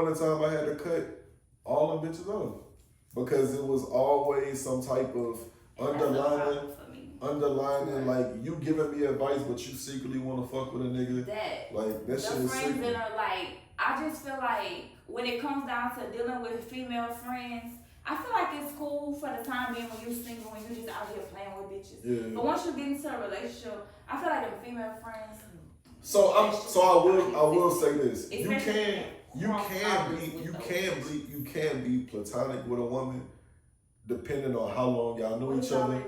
point in time I had to cut all them bitches off because it was always some type of underlining, like you giving me advice, but you secretly want to fuck with a nigga. Like that shit is sick. The friends that are like, I just feel like when it comes down to dealing with female friends, I feel like it's cool for the time being when you're single, when you just out here playing with bitches. Yeah. But once you get into a relationship, I feel like the female friends. So I will say this: you can be platonic with a woman, depending on how long y'all knew each other.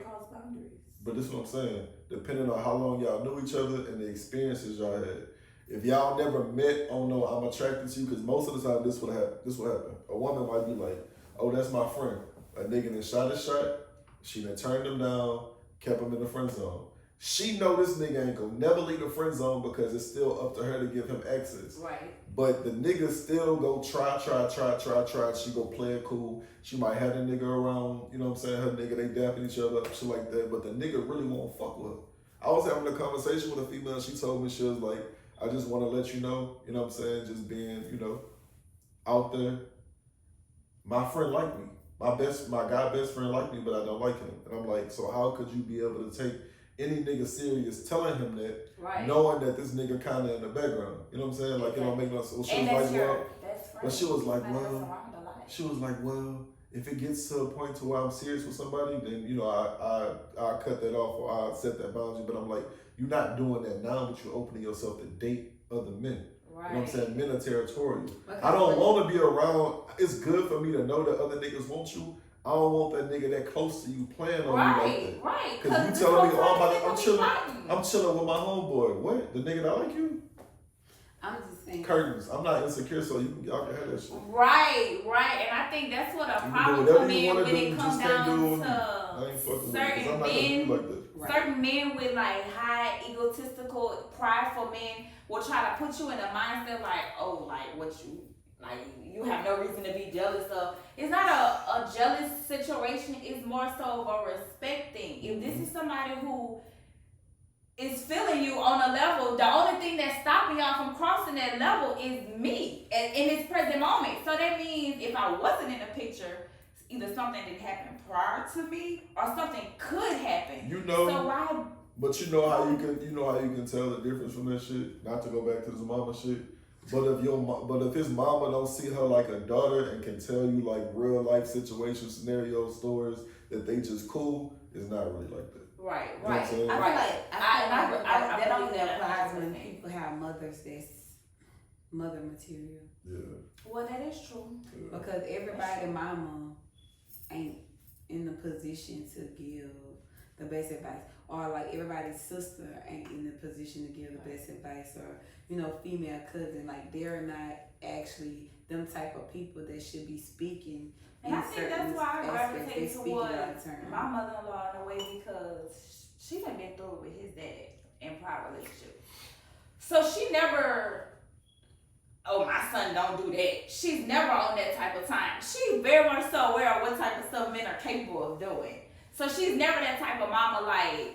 But this is what I'm saying. Depending on how long y'all knew each other and the experiences y'all had. If y'all never met on no, I'm attracted to you, because most of the time this what happen. A woman might be like, oh, that's my friend. A nigga that shot a shot, she done turned him down, kept him in the friend zone. She know this nigga ain't gonna never leave the friend zone because it's still up to her to give him access. Right. But the nigga still go try. She go play it cool. She might have the nigga around, you know what I'm saying? Her nigga, they dapping each other up, shit like that. But the nigga really won't fuck with her. I was having a conversation with a female. She told me, she was like, I just want to let you know what I'm saying? Just being, out there. My friend like me. My guy best friend like me, but I don't like him. And I'm like, so how could you be able to take any nigga serious telling him that, right, knowing that this nigga kind of in the background? You know what I'm saying? Like, it don't make no sense. She was like, well, if it gets to a point to where I'm serious with somebody, then, I cut that off or I set that boundary. But I'm like, you're not doing that now, but you're opening yourself to date other men. Right. You know what I'm saying? Men are territorial. I don't want to be around. It's good for me to know that other niggas want you. I don't want that nigga that close to you playing on you like that. Right. Because you telling me, I'm chilling with my homeboy. What? The nigga that like you? I'm just saying. Curtains. I'm not insecure, so y'all can have that shit. Right. And I think that's what a problem come in when it comes down to certain men. Certain men with like high egotistical, prideful men will try to put you in a mindset like, oh, like what you have no reason to be jealous of. It's not a jealous situation. It's more so of a respect thing. If this is somebody who is feeling you on a level, the only thing that's stopping y'all from crossing that level is me in this present moment. So that means if I wasn't in the picture, either something didn't happen prior to me or something could happen. So why? But you know how you can tell the difference from that shit. Not to go back to this mama shit. But if his mama don't see her like a daughter and can tell you like real life situation, scenario stories that they just cool, it's not really like that. Right. I feel like that only applies when people have mothers that's mother material. Yeah. Well, that is true. Yeah. Because everybody mama ain't in the position to give the best advice, or like everybody's sister ain't in the position to give the best advice, or female cousin, like they're not actually them type of people that should be speaking. And I think that's why I gravitate toward my mother-in-law in a way, because she done been through it with his dad in prior relationship. So she never, oh, my son don't do that. She's never on that type of time. She's very much so aware of what type of stuff men are capable of doing. So she's never that type of mama like,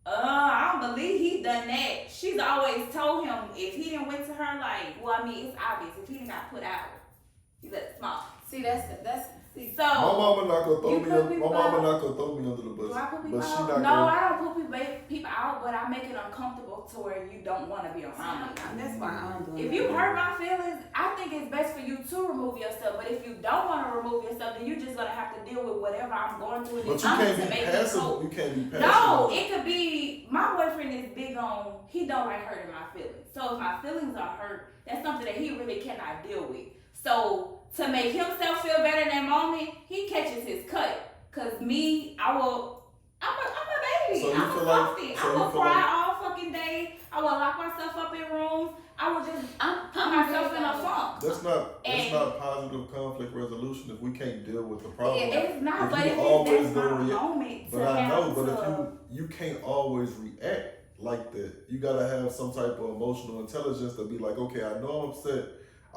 I don't believe he done that. She's always told him if he didn't went to her, like, well, I mean, it's obvious. If he didn't got put out, he let it small. See, that's so. My mama not gonna throw me under the bus. Do I put people but she out? not No, I don't put people out, but I make it uncomfortable to where you don't want to be around me. That's why I don't do it. If you hurt my feelings, I think it's best for you to remove yourself. But if you don't want to remove yourself, then you're just gonna have to deal with whatever I'm going through. But you can't be passive. You can't be passive. No, it could be. My boyfriend is big on. He don't like hurting my feelings. So if my feelings are hurt, that's something that he really cannot deal with. So to make himself feel better in that moment, he catches his cut. Cause me, I'm a baby. So I'm a softie. I will cry all fucking day. I will lock myself up in rooms. I will just put myself in a funk. That's not positive conflict resolution if we can't deal with the problem. It's not, but it's my moment. But I know, but if you can't always react like that. You gotta have some type of emotional intelligence to be like, okay, I know I'm upset.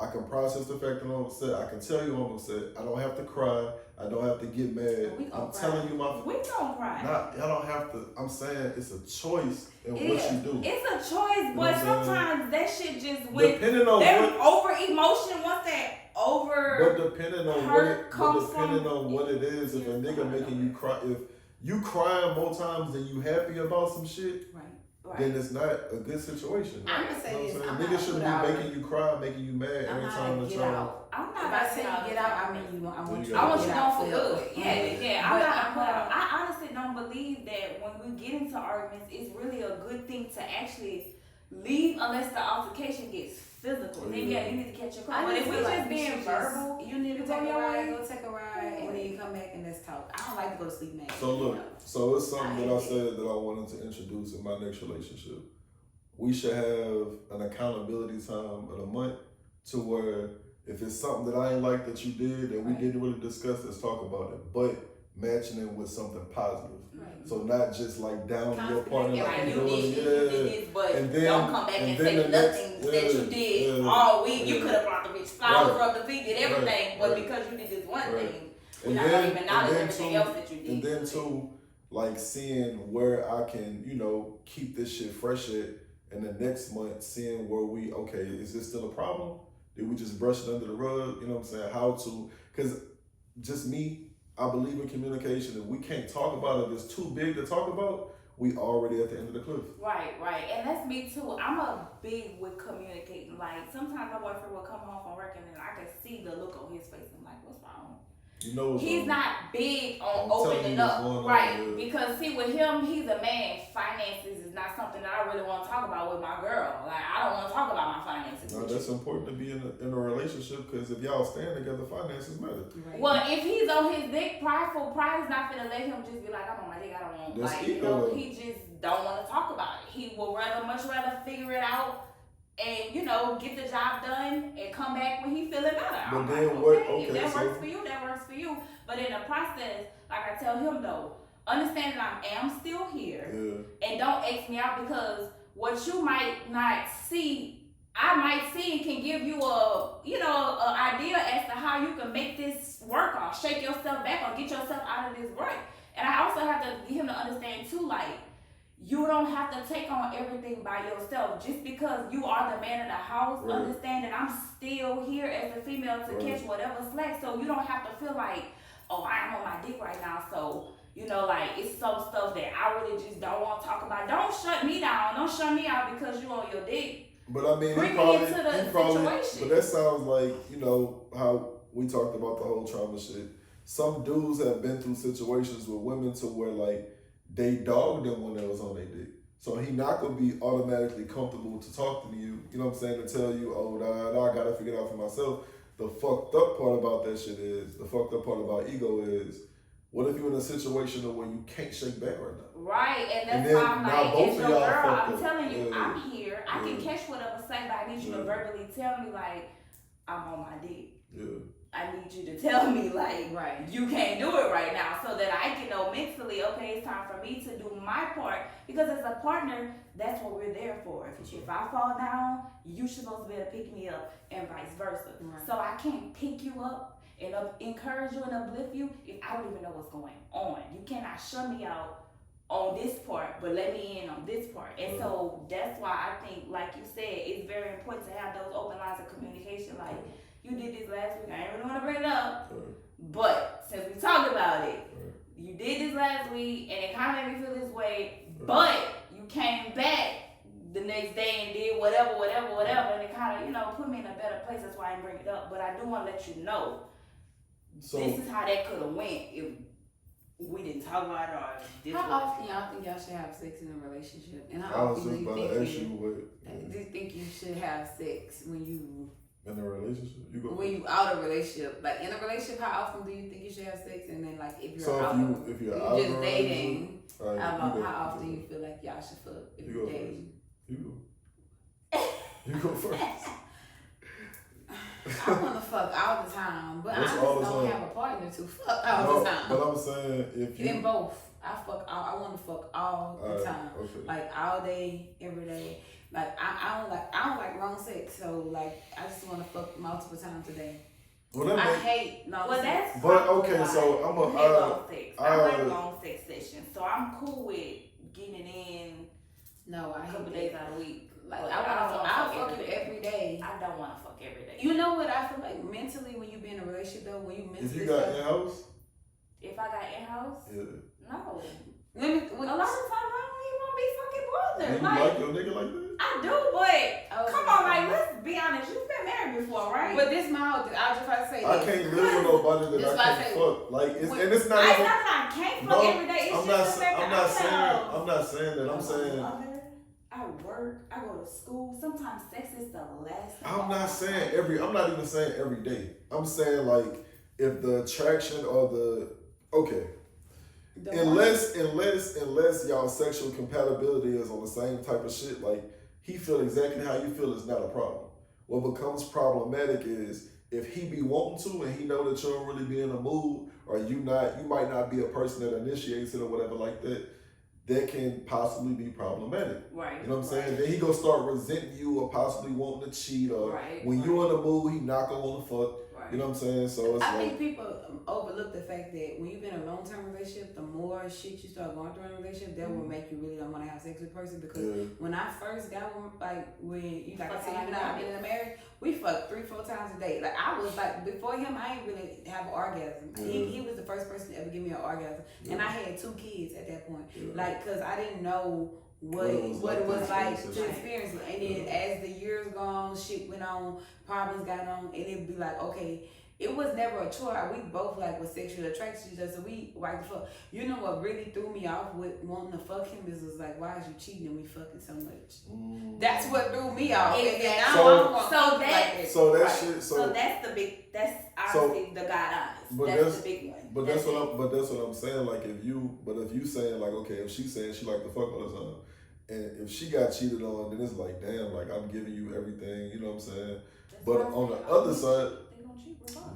I can process the fact that I'm upset. I can tell you I'm upset. I don't have to cry. I don't have to get mad. I'm telling you my. We don't cry. I don't have to. I'm saying it's a choice in what you do. It's a choice, but sometimes that shit just depending on over emotion. Once that over. But depending on what it is, if a nigga making you cry, if you crying more times than you happy about some shit, right. then it's not a good situation. I'm gonna say this. Niggas shouldn't be making you cry, making you mad every time the time. I'm not. If I say you get out, I mean I want you gone for good. Yeah. I honestly don't believe that when we get into arguments, it's really a good thing to actually leave unless the altercation gets physical. Then you need to catch your car. But if we just being verbal, you need to go take a ride, and then you come back and let's talk. I don't like to go to sleep mad. So look, so it's something that I said that I wanted to introduce in my next relationship. We should have an accountability time of the month to where if it's something that I ain't like that you did and we didn't really discuss, let's talk about it. But matching it with something positive. Right. So not just like down your partner like you did this, but and then, don't come back and say nothing that you did all week. You could have brought the bitch flowers, rubbed the feet, did everything, but because you did this one thing, we're not gonna even acknowledge everything else that you did. And then too, like seeing where I can, keep this shit fresh at, and the next month seeing where is this still a problem? Did we just brush it under the rug? You know what I'm saying? How to, because just me, I believe in communication. If we can't talk about it, it's too big to talk about, we already at the end of the cliff. Right. And that's me too. I'm a big with communicating. Like, sometimes my boyfriend will come home from work and then I can see the look on his face. I'm like, what's wrong? He's not big on opening up, right? Because see, with him, he's a man. Finances is not something that I really want to talk about with my girl. Like, I don't want to talk about my finances. No, that's important to be in a relationship, because if y'all stand together, finances matter. Right. Well, if he's on his dick, pride is not gonna let him just be like, I'm on my dick, I don't want. That's he just don't want to talk about it. He will much rather figure it out and get the job done and come back when he feeling better. But then if that works for you, that works for you. But in the process, like I tell him though, understand that I am still here, and don't X me out, because what you might not see, I might see, and can give you a idea as to how you can make this work, or shake yourself back, or get yourself out of this rut. And I also have to get him to understand too, like, you don't have to take on everything by yourself. Just because you are the man of the house, understand that I'm still here as a female to catch whatever slack. So you don't have to feel like, oh, I'm on my dick right now. So, it's some stuff that I really just don't want to talk about. Don't shut me down. Don't shut me out because you on your dick. But I mean, bring me into the situation. But that sounds like, how we talked about the whole trauma shit. Some dudes have been through situations with women to where, like, they dogged them when they was on their dick. So he not going to be automatically comfortable to talk to you, you know what I'm saying, to tell you, I got to figure it out for myself. The fucked up part about that shit is, the fucked up part about ego is, what if you're in a situation where you can't shake back right now? Right, and that's why I'm like, it's your girl, I'm telling you, I'm here. I can catch whatever say, but I need you to verbally tell me, like, I'm on my dick. Yeah. I need you to tell me, like, you can't do it right now, so that I can know mentally, okay, it's time for me to do my part. Because as a partner, that's what we're there for. If I fall down, you're supposed to be able to pick me up, and vice versa. Right. So I can't pick you up and encourage you and uplift you if I don't even know what's going on. You cannot shut me out on this part, but let me in on this part. And so that's why I think, like you said, it's very important to have those open lines of communication. Like, you did this last week. I ain't really want to bring it up, but since we talked about it, you did this last week, and it kind of made me feel this way. But you came back the next day and did whatever, and it kind of, put me in a better place. That's why I didn't bring it up. But I do want to let you know, this is how that could have went if we didn't talk about it. Or how often y'all think y'all should have sex in a relationship? And how often do you think you should have sex when you in a relationship? When you out of a relationship, like in a relationship, how often do you think you should have sex? And then, like, if you're if you're just dating, how often you feel like y'all should fuck if you're dating? You go first. I want to fuck all the time, but I just don't have a partner to fuck all the time. But I'm saying, if you... In both. I want to fuck all the time. Okay. Like, all day, every day. Like, I don't like wrong sex, so, like, I just want to fuck multiple times a day. Well, I hate no sex. That's... But, okay, so I'm a... I like long sex sessions, so I'm cool with getting it in a couple days out of the week. Like, I'll fuck you every day. I don't don't want to fuck every day. You know what I feel like mentally when you be in a relationship though, when you mentally. If you got in-house? If I got in-house? Yeah. No. A lot of times I don't even want to be fucking bothered. You like your nigga like that? I do, but come on, like, let's be honest. You've been married before, right? But this my whole thing. I was just about to say I can't live with nobody that I can't fuck. Like, and it's not even. I can't fuck every day. It's just the fact that I'm not saying that. I'm saying. I work. I go to school. Sometimes sex is the last. I'm not even saying every day. I'm saying like if the attraction or unless y'all sexual compatibility is on the same type of shit, like he feel exactly how you feel is not a problem. What becomes problematic is if he be wanting to and he know that you don't really be in the mood, or you might not be a person that initiates it or whatever like that. That can possibly be problematic. Right. You know what I'm saying? Then he gonna start resenting you or possibly wanting to cheat, or when you in the mood, he not gonna want to fuck. You know what I'm saying? So it's I think people overlook the fact that when you've been in a long-term relationship, the more shit you start going through in a relationship, that will make you really don't want to have sex with a person. Because when I first got one, like when you like I said, even though I've been in a marriage, we fucked 3-4 times a day. Like I was like before him, I ain't really have an orgasm. He was the first person to ever give me an orgasm, and I had 2 kids at that point. Like because I didn't know what it was like to experience it. And then as the years gone, shit went on, problems got on, and it'd be like, okay, it was never a chore. We both like was sexually attracted to each other, so we like the fuck. You know what really threw me off with wanting to fuck him is was like, why is you cheating and we fucking so much? That's what threw me off. Exactly. So that's the big. That's obviously the God honest. That's the big one. But that's what I'm saying. Like if you saying like, okay, if she's saying she like to fuck all the time, and if she got cheated on, then it's like, damn, like I'm giving you everything. You know what I'm saying? But on the other side.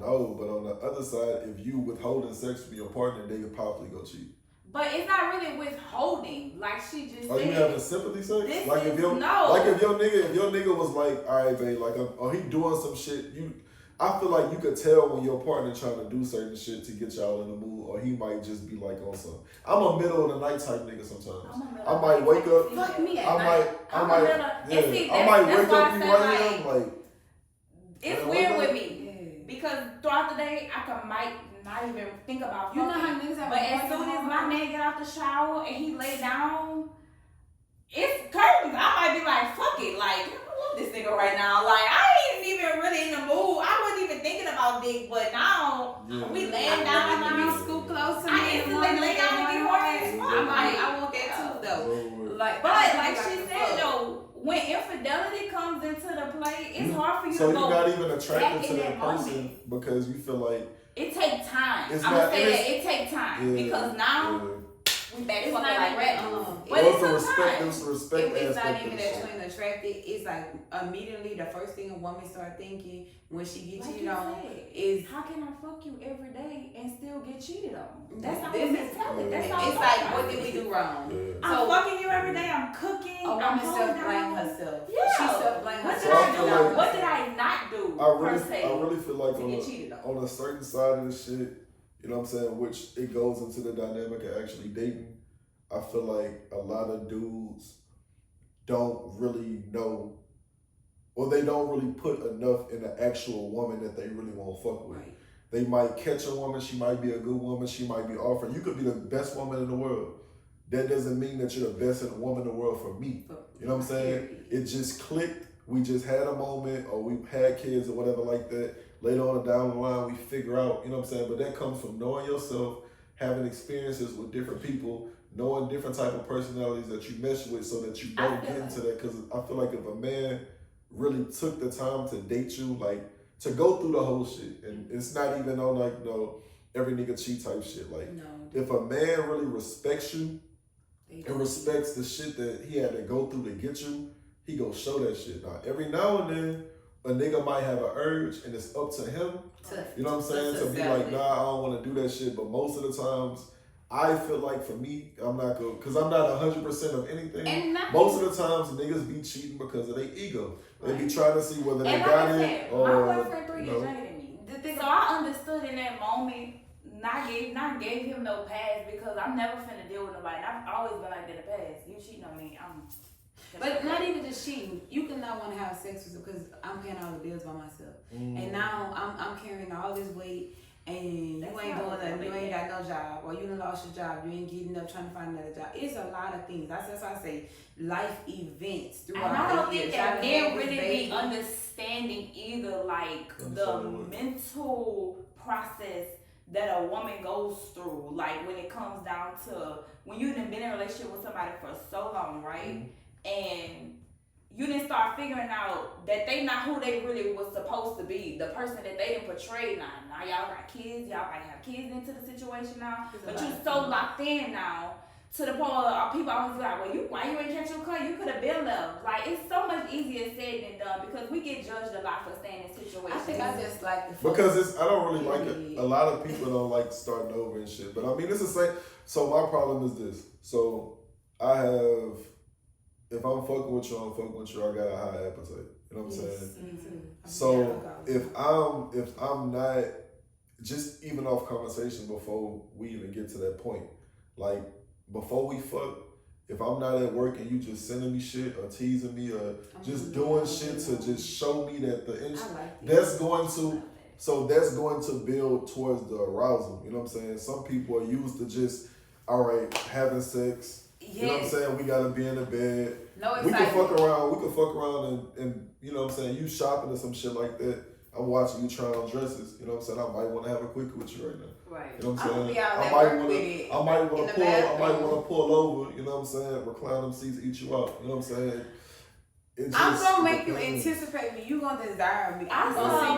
No, but on the other side, if you withholding sex from your partner, they could probably go cheat. But it's not really withholding, like she just said. Are you having sympathy sex? If your nigga was like, all right, babe, like, or he doing some shit, I feel like you could tell when your partner trying to do certain shit to get y'all in the mood, or he might just be like on something. I'm a middle of the night type nigga sometimes. I might wake up. Fuck me at I might wake up you right here, like. It's weird with me. Because throughout the day, might not even think about fucking. You know how niggas have. But as soon as my man get out the shower and he lay down, it's curtains. I might be like, fuck it. Like, I love this nigga right now. Like, I ain't even really in the mood. I wasn't even thinking about dick, but now we laying down. I scoop close to me. I instantly lay down and get horny as fuck. I want that too, though. Like she said, though, when infidelity comes into the play, it's hard for you to go. So you're not even attracted to that person because you feel like it takes time. I'm gonna say that it takes time because now we back fucking like rat. But it's the respect. It's not even that you're attracted. It's like immediately the first thing a woman start thinking when she gets cheated on is how can I fuck you every day and still get cheated on? That's not what mentality. That's not. It's like what did we do wrong? I'm fucking you every day. I'm cooking. I'm self-blame herself. Yeah. She self-blame herself. What did I not do? I really feel like on a certain side of the shit, you know what I'm saying, which it goes into the dynamic of actually dating. I feel like a lot of dudes don't really know, or they don't really put enough in the actual woman that they really want to fuck with. Right. They might catch a woman, she might be a good woman, she might be offering. You could be the best woman in the world. That doesn't mean that you're the best woman in the world for me. You know what I'm saying? It just clicked. We just had a moment, or we had kids or whatever like that. Later on down the line, we figure out, you know what I'm saying? But that comes from knowing yourself, having experiences with different people, knowing different type of personalities that you mesh with so that you don't get into that. Because I feel like if a man really took the time to date you, like to go through the whole shit, and it's not even on like, every nigga cheat type shit. Like, if a man really respects you and respects the shit that he had to go through to get you, he gonna show that shit. Now, every now and then, a nigga might have an urge and it's up to him, you know what I'm saying, to be like, nah, I don't want to do that shit. But most of the times, I feel like for me, I'm not going, because I'm not 100% of anything. Most of the times, niggas be cheating because of their ego. They be trying to see whether they got it or. My boyfriend 3 years younger than me. So I understood in that moment, not gave him no pass because I'm never finna deal with nobody. I've always been like that in the past. You cheating on me, But not even just cheating. You can not want to have sex with them because I'm paying all the bills by myself, and now I'm carrying all this weight. And you ain't doing nothing, you ain't got no job, or you done lost your job, you ain't getting up trying to find another job. It's a lot of things. That's why I say life events throughout and I don't think that men really be understanding either, like the mental process that a woman goes through. Like when it comes down to when you've been in a relationship with somebody for so long, right? And you didn't start figuring out that they not who they really was supposed to be. The person that they didn't portray now. Now y'all got kids. Y'all might have kids into the situation now. But you so locked in now to the point where people always be like, well, why you ain't catch your car? You could have been left. Like, it's so much easier said than done because we get judged a lot for staying in situations. I think I just like the because I don't really like it. A lot of people don't like starting over and shit. But I mean, it's the same. So my problem is this. So I have... If I'm fucking with you, I'm fucking with you. I got a high appetite. You know what I'm saying? Me too. So if I'm not, just even off conversation before we even get to that point, like before we fuck, if I'm not at work and you just sending me shit or teasing me or just doing shit to just show me that that's going to build towards the arousal. You know what I'm saying? Some people are used to just, all right, having sex. You know what I'm saying? We gotta be in the bed. We can fuck around and you know what I'm saying, you shopping or some shit like that. I'm watching you try on dresses. You know what I'm saying? I might want to have a quickie with you right now. Right. You know what I'm saying? I might want to pull over. You know what I'm saying? Recline them seats, eat you out. You know what I'm saying? I'm gonna make you anticipate me. You gonna desire me. I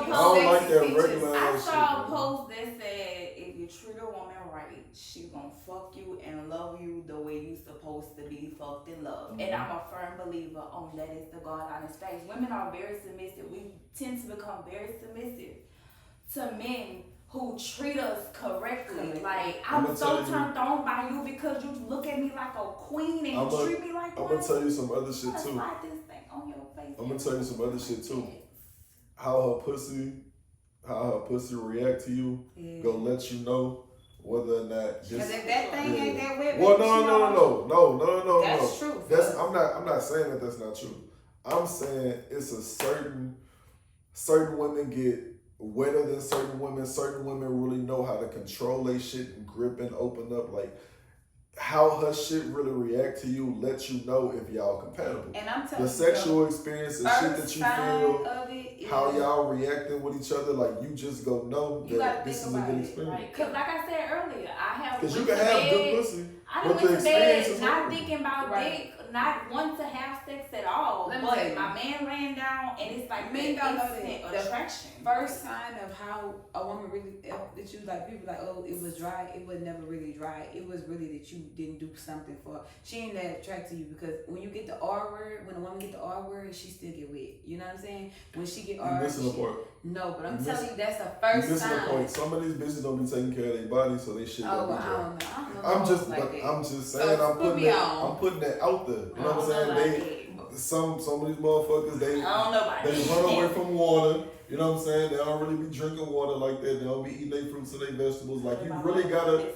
don't like that regular I shit. saw a post that said if you treat a woman right, she gonna fuck you and love you the way you supposed to be fucked and loved. And I'm a firm believer on that is the God honest face. Women are very submissive. We tend to become very submissive to men who treat us correctly. Like, I'm so turned on by you because you look at me like a queen and you treat me like one. I'm gonna tell you some other shit too. Slide this thing on your face. I'm gonna tell you some other shit too. How her pussy react to you, go let you know whether or not just. Because if that thing ain't that wet, well, no. That's true. I'm not saying that that's not true. I'm saying it's a certain women get wetter than certain women. Certain women really know how to control their shit and grip and open up. Like how her shit really react to you lets you know if y'all compatible. And I'm telling the sexual experience, the shit that you feel, how y'all reacting with each other, like you just go know that this is a good experience. Right? Because like I said earlier, I have because you can have good pussy. I done went to bed not thinking about dick, not wanting to have sex at all. But my man laying down and it's like men don't know that attraction. First sign of how a woman really that you like people like, oh, it was dry. It was never really dry. It was really that you didn't do something for her. She ain't that attracted to you because when you get the R word, when a woman get the R word, she still get wet. You know what I'm saying? When she get R, no, but I'm telling you that's the first sign. Some of these bitches don't be taking care of their body, so they shit I don't know. I'm just saying, I'm putting that out there. You know what I'm saying? Some of these motherfuckers, they run away from water. You know what I'm saying? They don't really be drinking water like that. They don't be eating their fruits and their vegetables. Like you really gotta,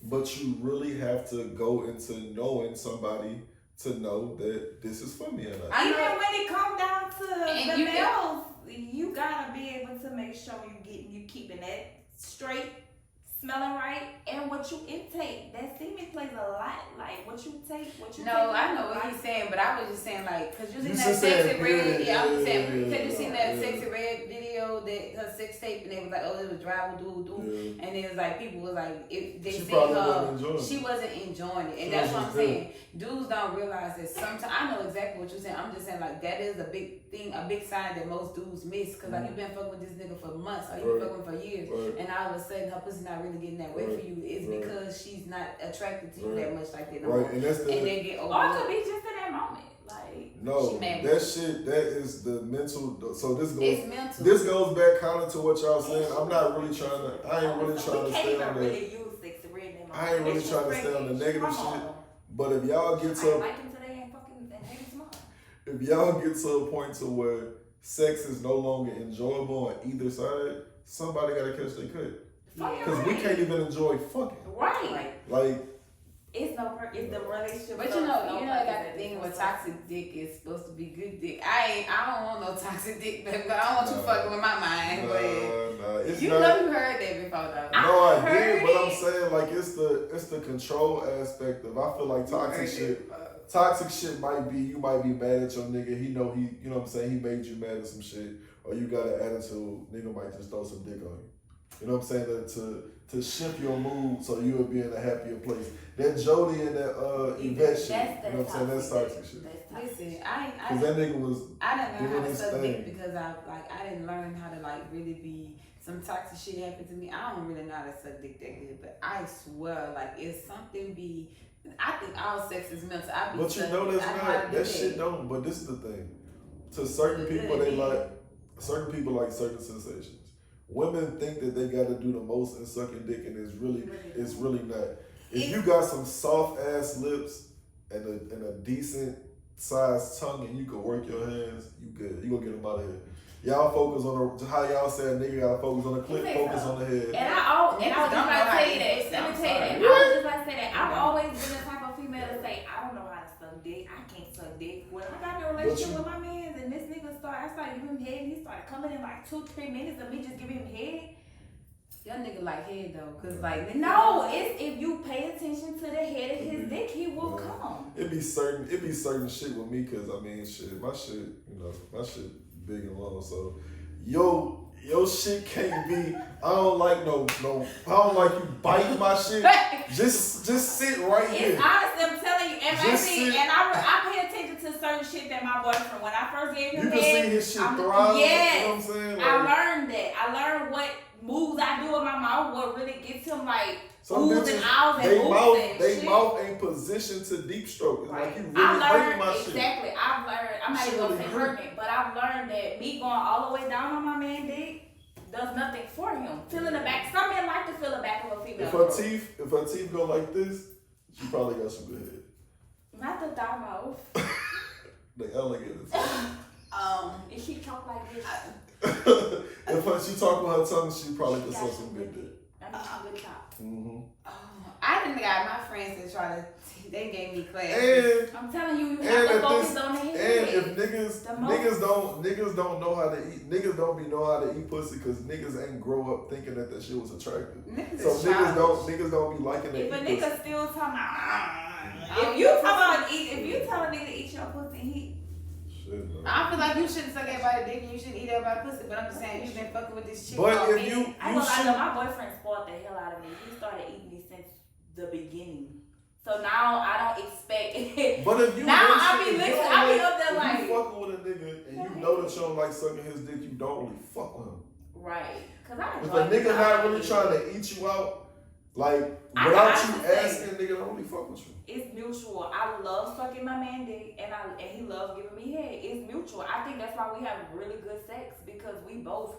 but you really have to go into knowing somebody to know that this is for me or not. Even when it comes down to the males, you gotta be able to make sure you keeping that straight, smelling right, and what you intake. That semen plays a lot. Like what you take, I know what he's saying, but I was just saying like, cause you seen that Sexy Red. Yeah, I'm saying because you seen that Sexy Red video, that her sex tape, and they was like, oh, it was dry, and it was like people was like, they seen her, she wasn't enjoying it, and that's what I'm saying. Dudes don't realize that sometimes. I know exactly what you're saying. I'm just saying like that is a big thing, a big sign that most dudes miss, cause like you've been fucking with this nigga for months, or you been fucking for years, and all of a sudden her pussy not really getting that wet for you. It's because she's not attracted to you that much like that no more. And that's and they get over. Or it could be just in that moment. Like that shit. That is the mental. So this goes. It's mental. This goes back counter to what y'all saying. I'm not really trying to. I ain't really trying to stay on that. I ain't really trying to stay on the negative shit. But if y'all get to, if y'all get to a point to where sex is no longer enjoyable on either side, somebody gotta catch their cut. Because we can't even enjoy fucking. Right. Like, It's the relationship. But you know, I got the thing where toxic dick is supposed to be good dick. I don't want no toxic dick, but I don't want you fucking with my mind. But you know you heard that before, though. No, I did, but I'm saying like it's the control aspect of. I feel like toxic shit. Toxic shit might be you might be mad at your nigga. You know what I'm saying. He made you mad at some shit, or you got an attitude. Nigga might just throw some dick on you. You know what I'm saying? That to shift your mood so you'll be in a happier place. That Jody and that Yvette shit. You know what I'm saying? That's toxic shit. Listen, Cause that nigga was. I didn't learn how to suck dick because I didn't learn how to like really be. Some toxic shit happened to me. I don't really know how to suck dick that good, but I swear, like if something be. I think all sex is mental. But you know that's not that shit don't. But this is the thing. To certain people, they like certain people like certain sensations. Women think that they got to do the most in sucking dick, and it's really not. If you got some soft ass lips and a decent sized tongue, and you can work your hands, you good. You gonna get them out of here. Y'all focus on how y'all say a nigga gotta focus on the clip, focus on the head. And I was just about to tell you that. Let me tell you that. I was just about to say that. I've always been the type of female to say, I don't know how to suck dick. I can't suck dick. When I got in a relationship with my man, and this nigga I started giving him head, and he started coming in like 2-3 minutes of me just giving him head. Your nigga like head though, cause like no, it's if you pay attention to the head of his dick, he will come. It be certain shit with me, cause I mean shit, my shit big and long, so your shit can't be. I don't like no. I don't like you biting my shit. Just sit right here. It's honest. I'm telling you, and I pay attention to certain shit that my boyfriend. When I first gave him you can see his shit thrive. Yes, you know what I'm saying? Like, I learned that. I learned what moves I do with my mouth, what really gets him like oohs and ahs and oohs and they shit. Mouth ain't positioned to deep stroke. It's right. like you really hurting my shit. Exactly. I've learned. I'm not even gonna say hurting, but I've learned that me going all the way down on my man dick does nothing for him. Feeling the back. Some men like to feel the back of a female. If her teeth go like this, she probably got some good head. Not the thigh mouth. The alligators. If she talk like this. If she talk with her tongue, she probably could suck some good dick. I mean, she good top. I didn't got my friends that try to. They gave me class. And I'm telling you have to focus on the head. And if niggas don't know how to eat, niggas don't be know how to eat pussy because niggas ain't grow up thinking that shit was attractive. Niggas don't be liking that. If a nigga still talking if you tell a nigga to eat your pussy, I feel like you shouldn't suck everybody's dick and you shouldn't eat everybody's pussy, but I'm just saying you've been fucking with this chick. But if you my boyfriend spoiled the hell out of me. He started eating me since the beginning. So now I don't expect it. But if you I be up there like you fucking with a nigga and you know that you don't like sucking his dick, you don't really fuck with him. Right. Cause I if a nigga not really trying to eat you out, like without you asking, nigga don't really fuck with you. It's mutual. I love sucking my man dick and he loves giving me head. It's mutual. I think that's why we have really good sex because we both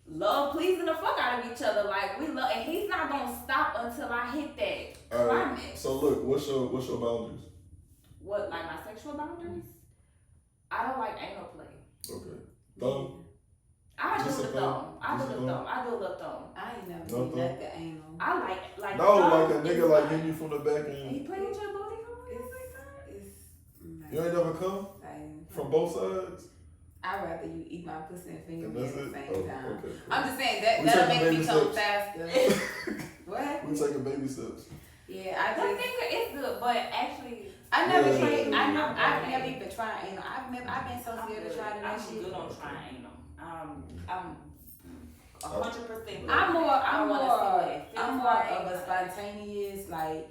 love pleasing the fuck out of each other. Like we love, and he's not gonna stop until I hit that climax. So look, what's your boundaries? What, like my sexual boundaries? I don't like anal play. Okay. Thumb. I do the thumb. I do the thumb. I ain't never done nothing anal. I like no, like a nigga like hitting you from the back end. He play with your booty you ain't never come from both sides. I'd rather you eat my pussy and finger me at the same time. Okay, cool. I'm just saying that'll make me come faster. What? We taking baby steps. Yeah, the finger is good, but actually I've never even tried anal. I've been so scared to try that shit. I'm good on trying anal. I'm 100%. I'm more of a spontaneous like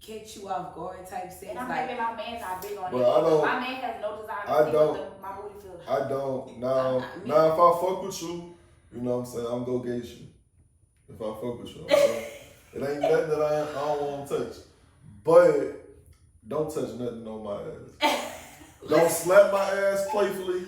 catch you off guard type sex. And I'm maybe my man's not big on it. My man has no desire to see what my booty feels. I don't. Now if I fuck with you, you know what I'm saying, I'm gonna gauge you. If I fuck with you, it ain't nothing that I don't want to touch. But don't touch nothing on my ass. Don't slap my ass playfully.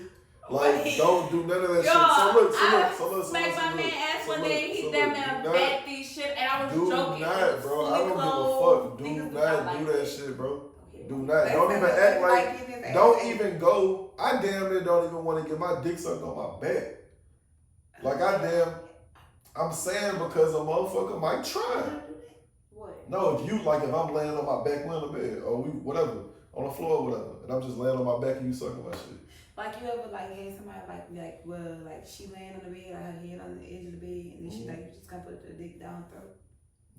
Like, don't do none of that shit. So look. Smack my man ass one day, he damn near back these shit, and I was joking. Do not, bro. I don't give a fuck. Do not do that shit, bro. Do not. Don't even act like. Don't even go. I damn near don't even want to get my dick sucked on my back. Like I'm saying because a motherfucker might try. No, if I'm laying on my back, we're on the bed, or whatever, on the floor or whatever, and I'm just laying on my back and you sucking my shit. Like you ever like had somebody like she laying on the bed, like her head on the edge of the bed, and then she like you just gonna put the dick down her throat.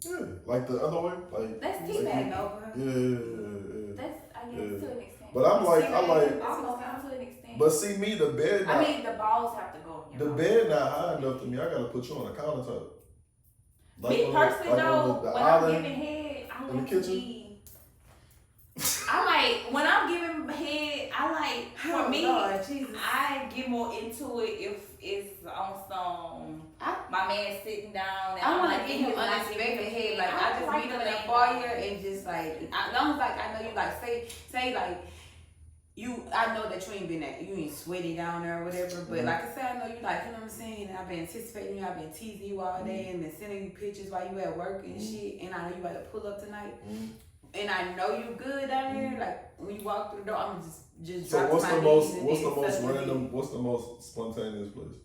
Yeah, like the other way, like that's teabagging over her. Yeah. That's I guess to an extent. But I like. Almost to an extent. But see me, the bed. I mean, the balls have to go in your mouth. bed not high enough to me. I gotta put you on the countertop. Like me personally, though, when I'm giving head, I like to be. I like when I'm giving head. I like for me. Lord, I get more into it if it's on some. My man sitting down. And I want to give him unexpected head. Like I just meet him in the foyer and just like as long as like I know you like say like. I know that you ain't sweaty down there or whatever, but like I said, I know you like, you know what I'm saying? I've been anticipating you, I've been teasing you all day and been sending you pictures while you at work and shit, and I know you about to pull up tonight. And I know you good down there, like when you walk through the door, I'm just so drop what's my the knees what's the most spontaneous place?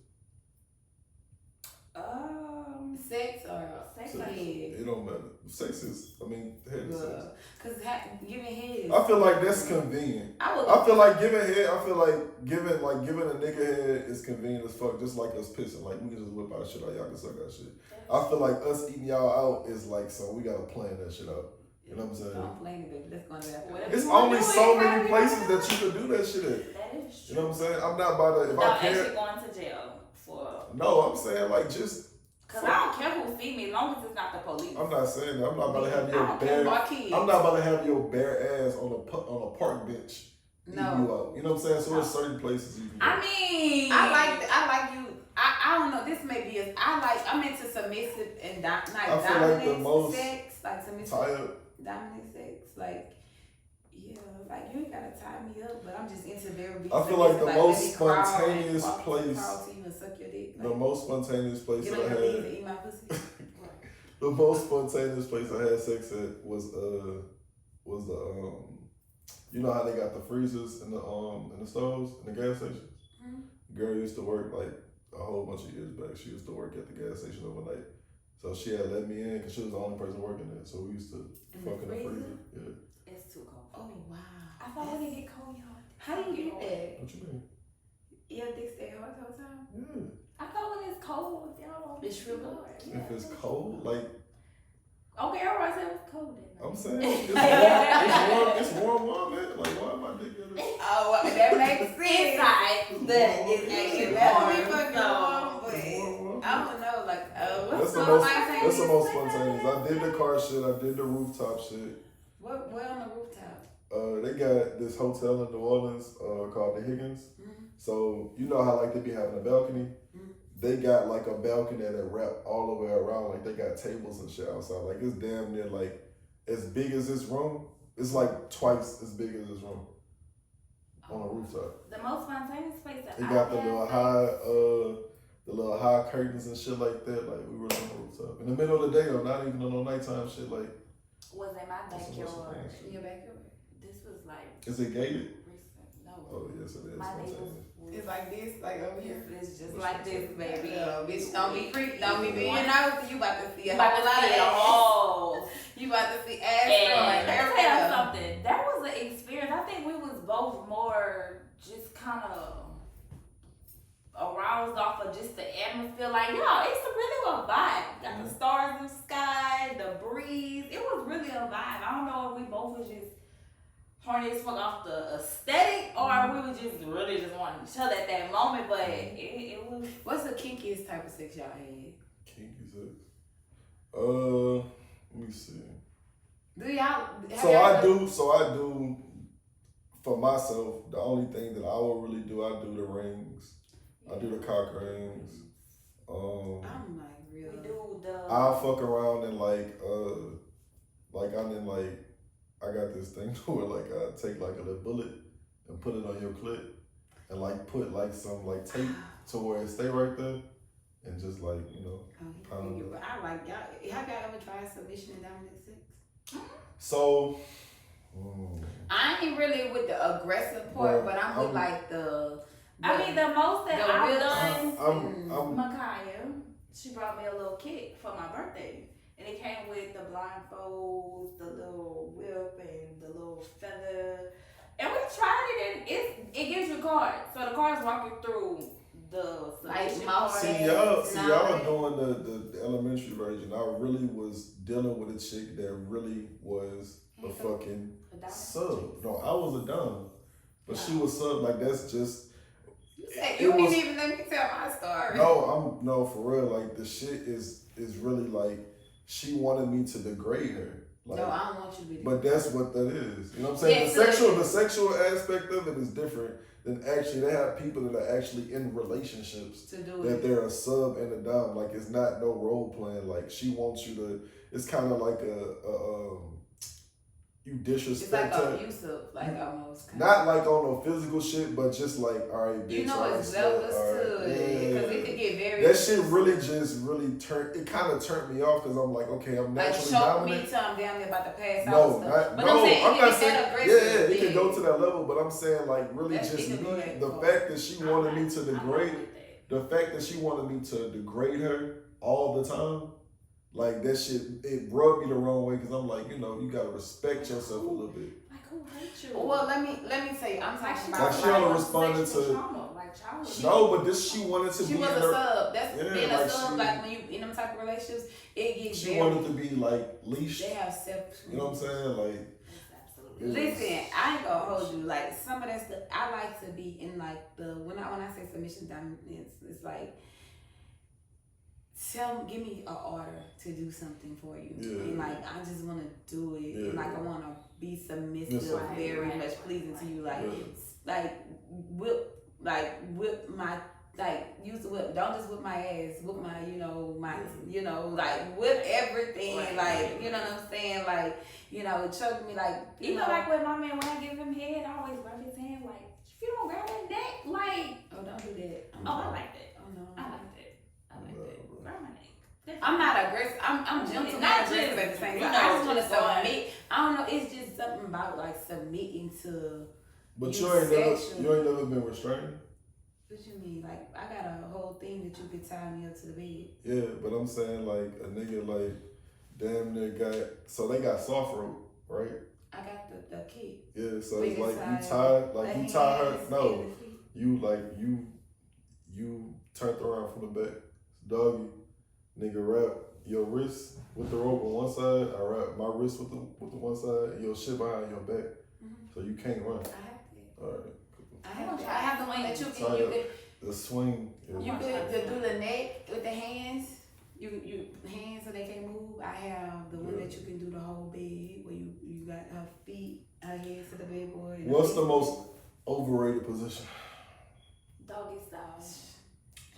Sex or sex or head? It don't matter. Sex is, head is sex. Cause giving head. I feel like that's convenient. I feel like giving head. I feel like giving a nigga head is convenient as fuck. Just like us pissing. Like we can just whip our shit out. Y'all can suck our shit. I feel like us eating y'all out is like so we gotta plan that shit out. You know what I'm saying? Don't blame it, baby. Let's go to that. It's only so many places that you can do that shit at. That is true. You know what I'm saying? I'm not about to. If I can't, actually going to jail for. No, I'm saying like just. Cause I don't care who see me, as long as it's not the police. I'm not saying that. I'm not about to have your bare. I'm not about to have your bare ass on a park bench. No. You out. You know what I'm saying? So there's certain places you can go. I mean, I like you. I don't know. This may be I'm into submissive and dominant sex, like submissive, dominant sex, like. Yeah, like you ain't gotta tie me up, but I'm just into very big. I feel like the most spontaneous place. The most spontaneous place that I had. Eat my pussy. The most spontaneous place I had sex at was the you know how they got the freezers in the stoves in the gas stations. Mm-hmm. Girl used to work like a whole bunch of years back. She used to work at the gas station overnight. So she had let me in because she was the only person working there. So we used to fuck in the freezer. Yeah. It's too cold. Oh wow! I thought we didn't get cold, y'all. How do you get that? What you mean? Your dick stay hard the whole time? Yeah. I thought when it's cold, y'all don't be shriveled. Yeah. If it's cold, like. Okay, everybody said it was cold then. I'm saying it's warm, man. Like why am I dick in it? Oh, that makes sense. Inside, it's warm, but I don't know, like what's that's the most spontaneous. I did the car shit. I did the rooftop shit. Where on the rooftop? They got this hotel in New Orleans called the Higgins. Mm-hmm. So you know how like they be having a balcony? Mm-hmm. They got like a balcony that wrap all the way around. Like they got tables and shit outside. Like it's damn near like as big as this room. It's like twice as big as this room on a rooftop. The most spontaneous place that they got the little high curtains and shit like that. Like we were on the rooftop in the middle of the day though, not even on no nighttime shit. Like was in my backyard. In your backyard? This was like. Is it gated? No. Oh yes, it is. My neighbors. It's like this, like over here. It's just like this, baby. Bitch, don't be freaked. Don't be being nervous. You about to see a whole lot of ass. You about to see ass. And let me tell you something. That was an experience. I think we was both more just kind of aroused off of just the atmosphere. Like, yo, it's really a vibe. Got the stars in the sky, the breeze. It was really a vibe. I don't know if we both was just horny as fuck off the aesthetic, or we were just really just wanting each other at that moment, but it was. What's the kinkiest type of sex y'all had? Kinky sex? Let me see. Do y'all? So I do. For myself, the only thing that I would really do, I do the rings. I do the cock rings. I'm like really. We do the. I'll fuck around and I got this thing where like I take like a little bullet and put it on your clit and like put like some like tape to where it stay right there and just like pound it. I like y'all. Have y'all ever tried submission and dominant sex? So. I ain't really with the aggressive part, but I'm with like the. I mean, the most that I've done. I'm Micaiah, she brought me a little kit for my birthday. and it came with the blindfolds, the little whip, and the little feather. And we tried it, and it gives you a card. So the card's walking through the like mouse. See y'all doing the elementary version. I really was dealing with a chick that really was a fucking sub. No, I was a dumb, but she was sub. Like that's just. You didn't even let me tell my story. No, for real. Like the shit is really like she wanted me to degrade her. Like, no, I don't want you to be. But that's what that is. You know what I'm saying? Yeah, the sexual aspect of it is different than actually they have people that are actually in relationships that they're a sub and a dom. Like it's not no role playing. Like she wants you to. It's kind of like you disrespect it's like her. abusive, like almost. Not like on no physical shit, but just like, all right, bitch. You know, it's levels to it because it could get very. That shit really turned. It kind of turned me off because I'm like, okay, I'm naturally dominant. Me till I'm damn near about to pass out. No, I'm not saying. Yeah, it can go to that level, but I'm saying like really That's just me. The fact that she wanted me to degrade. The fact that she wanted me to degrade her all the time. Like that shit, it rubbed me the wrong way because I'm like, you know, you gotta respect yourself a little bit. Like who hurt you? Well, let me say, I'm talking about. Like she only responded to. No, but this she wanted to be. She was a sub. That's being like a sub. Like when you in them type of relationships, it gets. She wanted to be like leashed. They have sex. You know what I'm saying? Like. Listen, I ain't gonna hold you. Like some of that stuff, I like to be in like the when I say submission dominance, it's like. Give me an order to do something for you. Yeah. And like I just wanna do it. Yeah. And like I wanna be submissive, very much pleasing to you. Like whip my use the whip. Don't just whip my ass, whip my like whip everything. Like you know what I'm saying? Like, choke me like even like with my man when I give him head, I always rub his hand like if you don't grab that neck, like don't do that. I like that. Oh no. I like that. I'm not aggressive. I'm gentle, not aggressive at the same time. I just want to submit. I don't know. It's just something about like submitting to. But you ain't never been restrained. What you mean? Like I got a whole thing that you could tie me up to the bed. Yeah, but I'm saying like a nigga like damn near got they got soft rope, right? I got the kick. Yeah, so it's like you tie her. No, you turned around from the back, doggy. Nigga wrap your wrist with the rope on one side. I wrap my wrist with the one side, and your shit behind your back, so you can't run. I have that. All right. I have the one that you can. The swing. You could do the neck with the hands. You hands so they can't move. I have the one that you can do the whole bed where you got her feet, her head to the bedboard. What's the most overrated position? Doggy style.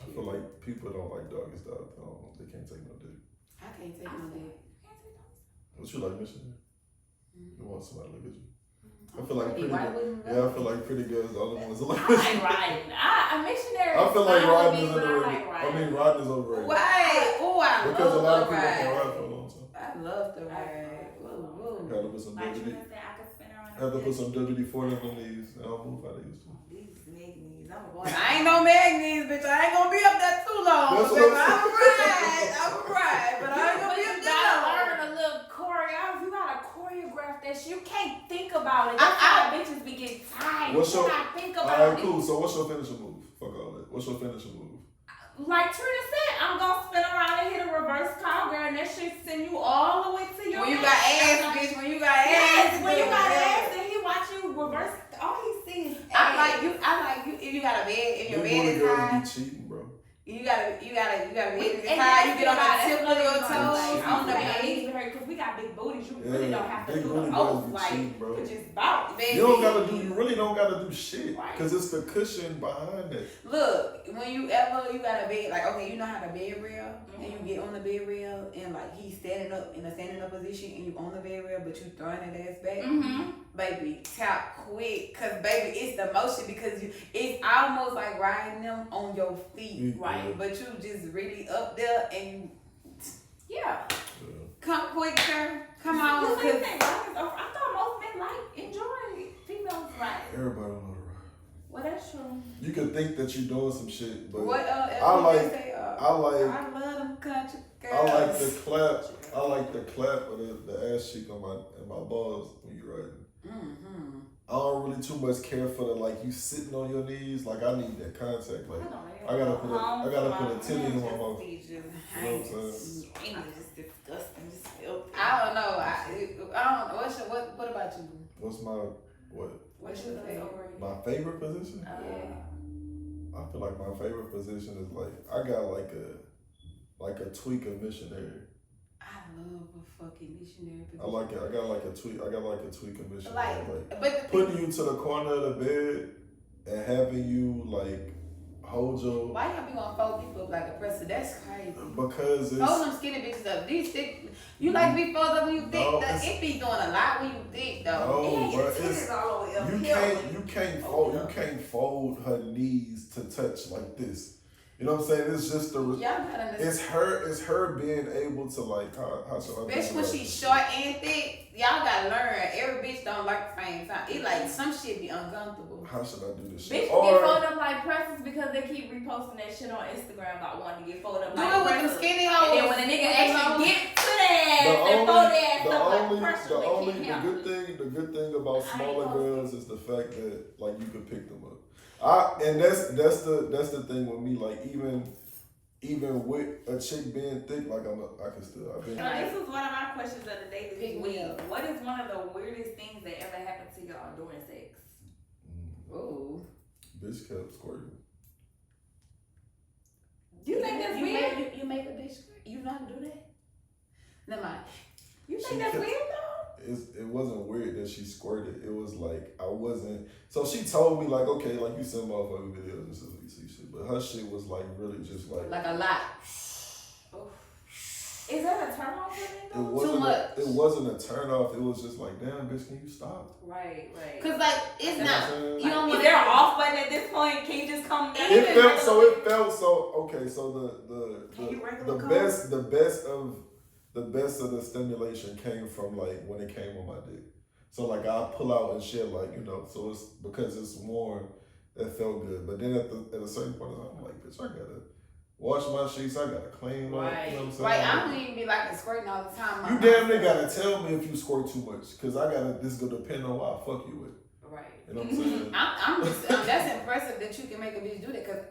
I feel like people don't like doggy style. They can't take no dick. I can't take no dick. What you like, missionary? You want somebody to look at you? I feel like pretty girls are the only ones that like missionary. I like riding. I'm missionary. I feel like riding is underrated. Riding is overrated. Why? I because a lot of people ride. can't ride for a long time. I love to ride. Whoa. Gotta put some WD. Have to put some WD-40 on the knees. They don't move how they used to. I ain't no magnies, bitch. I ain't gonna be up there too long. I'm a ride, but I ain't gonna be up there. You gotta learn a little choreography. You gotta choreograph that shit. You can't think about it. That's how bitches be getting tired. You cannot think about it. Alright, cool. So what's your finishing move? Fuck all that. What's your finishing move? Like Trina said, I'm gonna spin around and hit a reverse cowgirl, and that shit send you all the way to your. When you got ass, bitch. When you got ass. Yes, when you got ass, and he watch you reverse. All he sees. I like you. If you got a bed, if your bed is high. Be cheating, bro. You gotta be high. You get on the tip of your toes. On the bed, because we got big booties. You really don't have to do the most. Like, you just bounce. You really don't gotta do shit. Because it's the cushion behind it. Look, when you got a bed, like, okay, you know how the bed rail, and you get on the bed rail, and like he's standing up in a standing up position, and you on the bed rail, but you throwing that ass back. Baby, tap quick, cause baby, it's the motion because it's almost like riding them on your feet, right? But you just really up there and come quicker, come on. I thought most men like enjoying females riding. Everybody don't know to ride. Well, that's true. You can think that you're doing some shit, but I love them country girls. I like the clap I like the clap or the ass cheek on my balls when you riding. Mm-hmm. I don't really too much care for the like you sitting on your knees. Like I need that contact. Like I gotta put a titty in my mouth. You know what I'm saying? It's disgusting. Just filthy. I don't know. I don't know. What about you? What's my what? What's your favorite? My favorite position? Yeah. I feel like my favorite position is like I got like a tweaker missionary. I love a fucking missionary position. I like it. I got like a tweaker missionary. Like but putting you to the corner of the bed and having you like hold your. Why y'all be gonna fold people up like a presser? That's crazy. Because it's. Fold them skinny bitches up. These thick. You like to be folded up when you thick. No, it be doing a lot when you thick though. No, bro, it's all the way you can't fold her knees to touch like this. You know what I'm saying? It's just it's her being able to like how should I? Especially when she's short and thick, y'all gotta learn. Every bitch don't like the same time. It like some shit be uncomfortable. How should I do this shit? Bitch get folded up like presses because they keep reposting that shit on Instagram about wanting to get folded up like presses. Do it with the skinny hoes. And then when a nigga actually get to that and fold that stuff like pressure, the good thing about smaller girls is the fact that like you can pick them up. And that's the thing with me. Like even with a chick being thick, like I can still. This is one of my questions of the day this week. What is one of the weirdest things that ever happened to y'all during sex? Ooh, bitch kept squirting. You think that's weird? You make a bitch squirt? You know how to do that? Never mind. You think that's weird though? It wasn't weird that she squirted. It was like I wasn't. So she told me like, okay, like you send motherfucking videos and stuff, you see shit, but her shit was like really just like a lot. Is that a turn off for me though? Too much. It wasn't a turn off. It was just like, damn, bitch, can you stop? Right. Cause like it's not. You don't want. Is there an off button at this point? Can you just come down? It felt so. Okay, so the best of the stimulation came from like when it came on my dick. So like I pull out and shit like, you know, so it's because it's warm, it felt good. But then at a certain point I'm like, bitch, I gotta wash my sheets, I gotta clean them. Right. You know what I'm saying? Right, I don't even be like squirting all the time. You damn near gotta tell me if you squirt too much. Cause this is gonna depend on what I fuck you with. Right. You know what I'm saying? I'm just that's impressive that you can make a bitch do that cause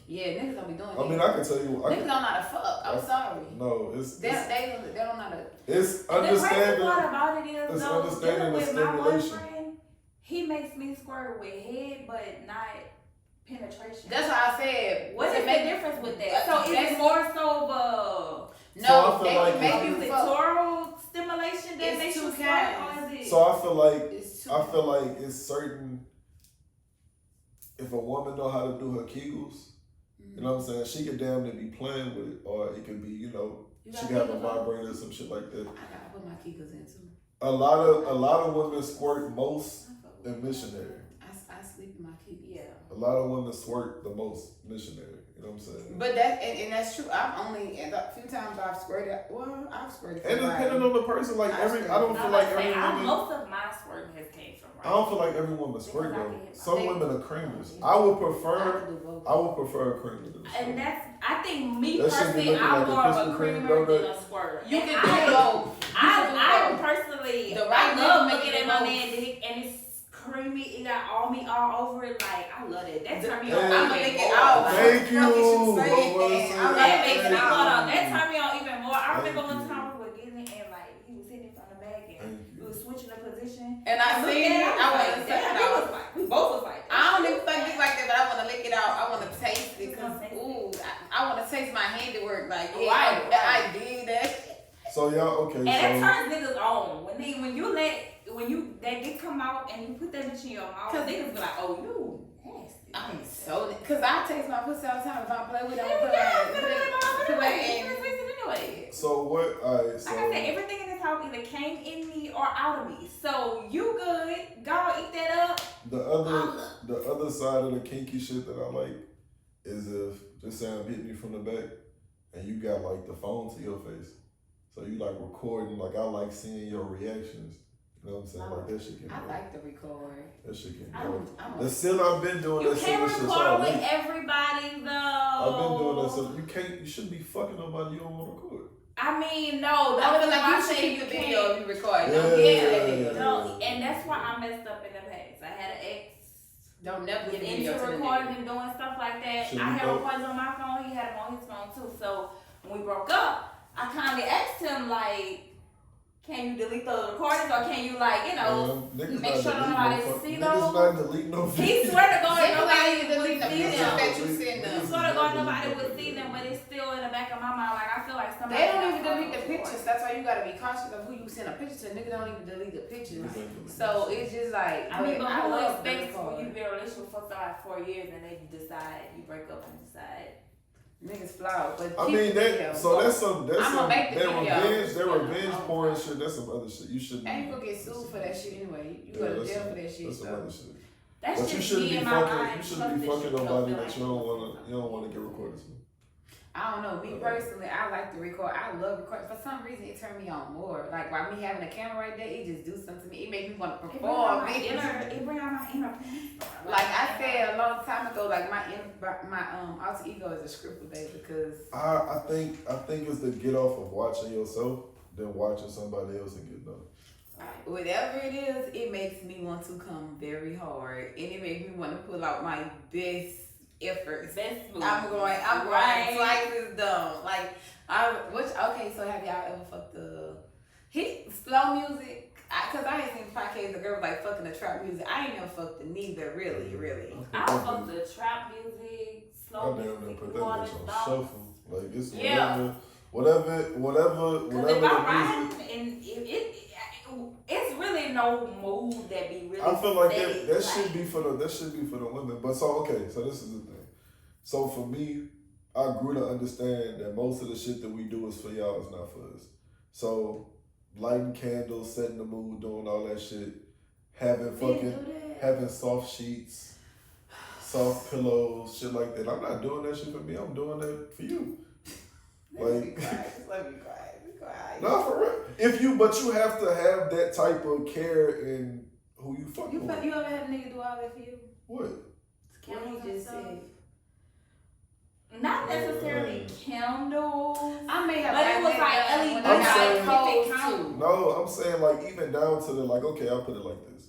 yeah, niggas don't be doing that. I mean, I can tell you. Niggas don't know how to fuck. I'm sorry. No, they don't know how to. It's understanding. The crazy part about it is, though, dealing with my stimulation. boyfriend, he makes me squirt with head, but not penetration. That's why I said. What is the difference with that? So is it more so of no, they can make you clitoral stimulation that makes you squirt, or is it? So I feel like it's certain. If a woman know how to do her Kegels. You know what I'm saying? She could damn near be playing with it, or it could be, you know, she could have a vibrator or some shit like that. I gotta put my Kegels in too. A lot of women squirt most in missionary. I sleep in my Kegels. Yeah. A lot of women squirt the most missionary. You know what I'm saying? But that's true. I've only a few times I've squirted. Well, I've squirted. And depending on the person, like I don't feel like every woman. Most of my squirting has came from. I don't feel like every woman squirt though. Some women are creamers. I would prefer a creamer than a squirt. And I think me personally, I'm more of a creamer than a squirter. You can do both. I personally, I love looking at my man dick and it's creamy. It got all meat all over it. Like I love it. That turned me on. I'm gonna lick it out. Thank you. That makes me hold on. That turned me on even more. I remember one time we were getting it and like he was hitting it from the back and we was switching the position. And I seen it. I want to suck it out. We both was like. I don't even fuck it like that, but I want to lick it out. I want to taste it because I want to taste my handiwork. Like I did that. So y'all okay? And that turns niggas on when that dick come out and you put that bitch in your mouth. Cause niggas be like, oh, you nasty. I'm so cause I taste my pussy all the time. If I play with it, anyway. So what? Alright. So like I said, everything in this house either came in me or out of me. So you good? Go eat that up. The other side of the kinky shit that I like is if just say I'm hitting you from the back and you got like the phone to your face, so you like recording. Like I like seeing your reactions. You know what I'm saying? Like that shit can go. I like the record. That shit can go. The still I've been doing you that shit. You can't record with everybody though. I've been doing that stuff. You shouldn't be fucking nobody you don't want to record. I mean, no. I feel like you should keep the video you record. No, and that's why I messed up in the past. I had an ex. Don't never get into recording and doing stuff like that. I had recordings on my phone. He had them on his phone too. So when we broke up, I kind of asked him like, can you delete those recordings or can you make sure nobody see those? Niggas not delete no videos. He swear to God nobody would see them. He swear to God nobody would see them, but it's still in the back of my mind. Like I feel like somebody. They don't even delete the pictures. That's why you gotta be cautious of who you send a picture to. Niggas don't even delete the pictures. So it's just like. I mean, but who expects when you be in a relationship for like 4 years and then you decide you break up and decide. Niggas flawed, but I mean that's some revenge porn shit. That's some other shit. You shouldn't. And you gonna get sued for that shit anyway. You go to jail for that shit. That's some other shit. That's but you shouldn't be fucking. You shouldn't be fucking nobody that you don't wanna get recorded to. I don't know. Me personally, I like to record. I love recording. For some reason, it turned me on more. Like by me having a camera right there, it just do something to me. It makes me want to perform. It bring out my inner. Like I said a long time ago, like my alter ego is a script today because I think it's the get off of watching yourself than watching somebody else and get done. Whatever it is, it makes me want to come very hard, and it makes me want to pull out my best efforts. I'm going twice as dumb. Like so have y'all ever fucked the slow music? Cause I ain't seen podcasts the girl was like fucking the trap music. I ain't never fucked the neither, really. I fucked the trap music, slow music, put that bitch on shuffle. Like it's whatever. Cause if I'm riding and it's really no mood that be really. I feel like that should be for the women. But so this is the thing. So for me, I grew to understand that most of the shit that we do is for y'all, is not for us. So lighting candles, setting the mood, doing all that shit, having soft sheets, soft pillows, shit like that. I'm not doing that shit for me. I'm doing that for you. Let me cry. No, for real. But you have to have that type of care in who you fucking with. You ever had a nigga do all that for you? What? What he just said. Not necessarily candles. I may have, but it was like LED. No, I'm saying like even down to the I'll put it like this.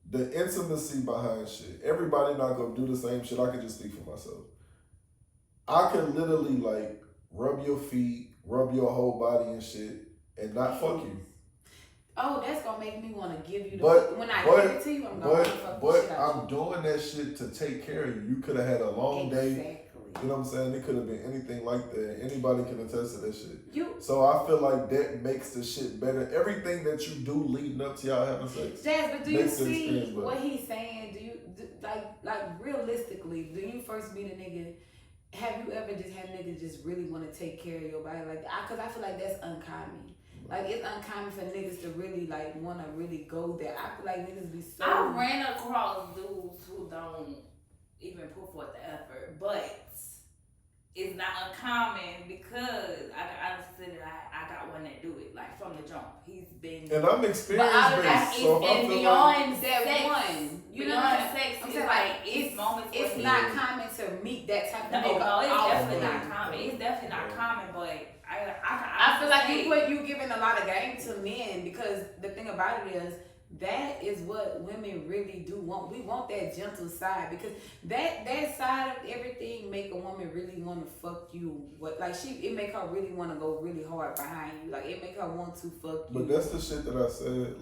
The intimacy behind shit. Everybody not gonna do the same shit. I can just speak for myself. I can literally rub your feet, rub your whole body and shit, and not fuck you. Oh, that's gonna make me want to give you when I give it to you, I'm gonna fuck the shit out. I'm doing that shit to take care of you. You could have had a long day. You know what I'm saying? It could have been anything like that. Anybody can attest to that shit. So I feel like that makes the shit better. Everything that you do leading up to y'all having sex. Jazz, but do you see what he's saying? Do you realistically? Do you first meet a nigga? Have you ever just had niggas just really want to take care of your body like that? Because I feel like that's uncommon. Like it's uncommon for niggas to really want to really go there. I feel like niggas be so. I ran across dudes who don't even put forth the effort, but it's not uncommon because I got one that do it from the jump. He's been and I'm experienced based, so and beyond that sex, one. Beyond sex, it's moments. It's not common to meet that type of nigga. No, it's definitely not common. It's definitely not common, but I feel like you giving a lot of game to men because the thing about it is. That is what women really do want. We want that gentle side because that side of everything make a woman really want to fuck you. It make her really want to go really hard behind you. Like it make her want to fuck you. But that's the shit that I said.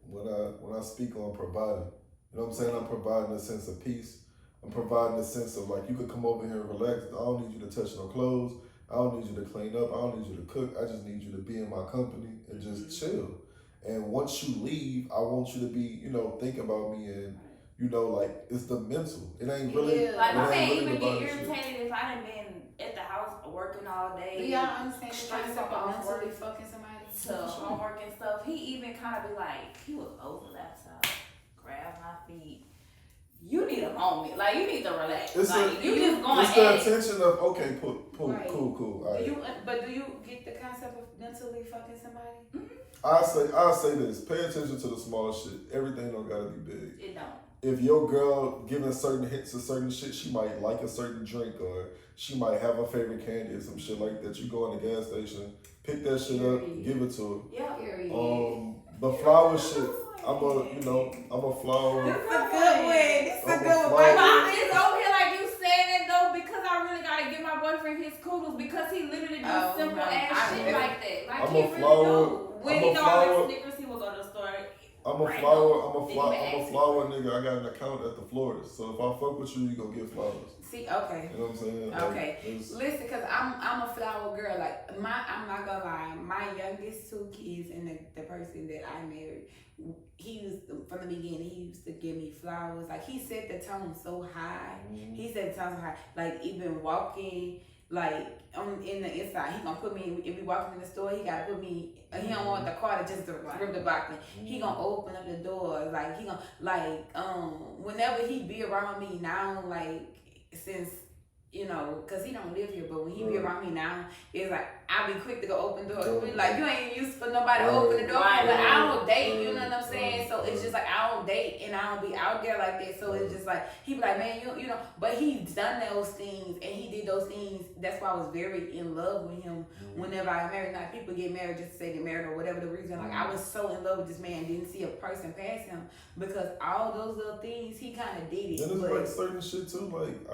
When I speak on providing, you know what I'm saying? I'm providing a sense of peace. I'm providing a sense of you could come over here and relax. I don't need you to touch no clothes. I don't need you to clean up. I don't need you to cook. I just need you to be in my company and just chill. And once you leave, I want you to be, thinking about me and, it's the mental. It ain't really. I can't even get irritated if I done been at the house working all day. Do y'all understand the concept of mentally fucking somebody? To homework and stuff. He even kind of be like, he was over the laptop, grab my feet. You need a moment. You need to relax. It's just going It's the attention of, okay, right. cool. All right. Do you get the concept of mentally fucking somebody? Mm-hmm. I'll say this. Pay attention to the small shit. Everything don't gotta be big. It don't. if your girl giving certain hits of certain shit, she might like a certain drink or she might have a favorite candy or some shit like that. You go in the gas station, pick that shit up, give it to her. Yeah. The flower shit. I'm a flower. This is a good one. This is a good one. I'm just over here like you saying it though because I really gotta give my boyfriend his kudos because he literally do simple ass shit like that. Like he really do. When he don't like Snickers, he will go to the store. I'm a flower nigga. I got an account at the Florida. So if I fuck with you, you gonna get flowers. See, okay. You know what I'm saying? Okay. Listen, cause I'm a flower girl. Like I'm not gonna lie. My youngest 2 kids and the person that I married, he was from the beginning. He used to give me flowers. Like he set the tone so high. Mm-hmm. He set the tone so high. Like even walking. Like in the inside, he gonna put me. If we walking in the store, he gotta put me. He don't want the car to just rip the block in. He gonna open up the door. Like he gonna whenever he be around me now, like since cause he don't live here, but when he be around me now, it's like I be quick to go open the door. Like you ain't used for nobody to open the door, but I don't date. You know what I'm saying? So it's just like I don't date and I don't be out there like that. So it's just like he be like, man, you know. But he's done those things and he did those things. That's why I was very in love with him. Whenever I married, not people get married just to say they're married or whatever the reason. Like I was so in love with this man, didn't see a person past him because all those little things he kind of did it. And it's like certain shit too. Like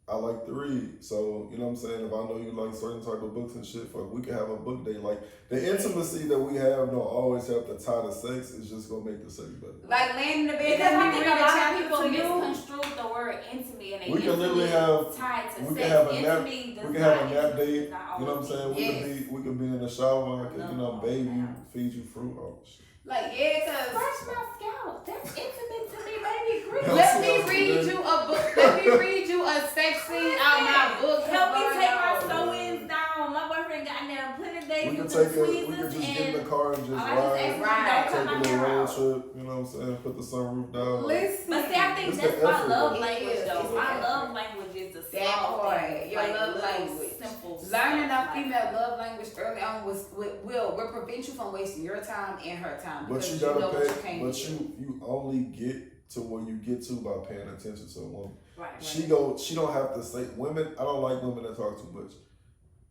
I like to read, so you know what I'm saying. If I know you like certain type of books and shit, fuck, we can have a book day. Like the intimacy that we have don't always have to tie to sex. It's just gonna make the sex better. Like laying in the bed. Because I think a lot of people misconstrue the word intimate and we can literally have tied to we sex. can have a nap. We can have a nap date. You know what I'm saying? Yes. We could be in the shower. I could bathe you, feed you fruit. Oh shit. Like cause scratch my scalp. That's intimate to me, baby. Let me read you a book. Let me read you a sex scene out my book. Help me take my sew-ins down. My boyfriend got there plenty days we with can the tweezers. We can just get in the car and just ride. Take a little road trip. You know what I'm saying? Put the sunroof down. Listen. But see, I think that's my love language though. It's My love language is the small things. Your love language. Simple Learning a female love language early on will prevent you from wasting your time and her time. But you gotta pay. But you only get to where you get to by paying attention to a woman. Right. She don't have to say women. I don't like women that talk too much.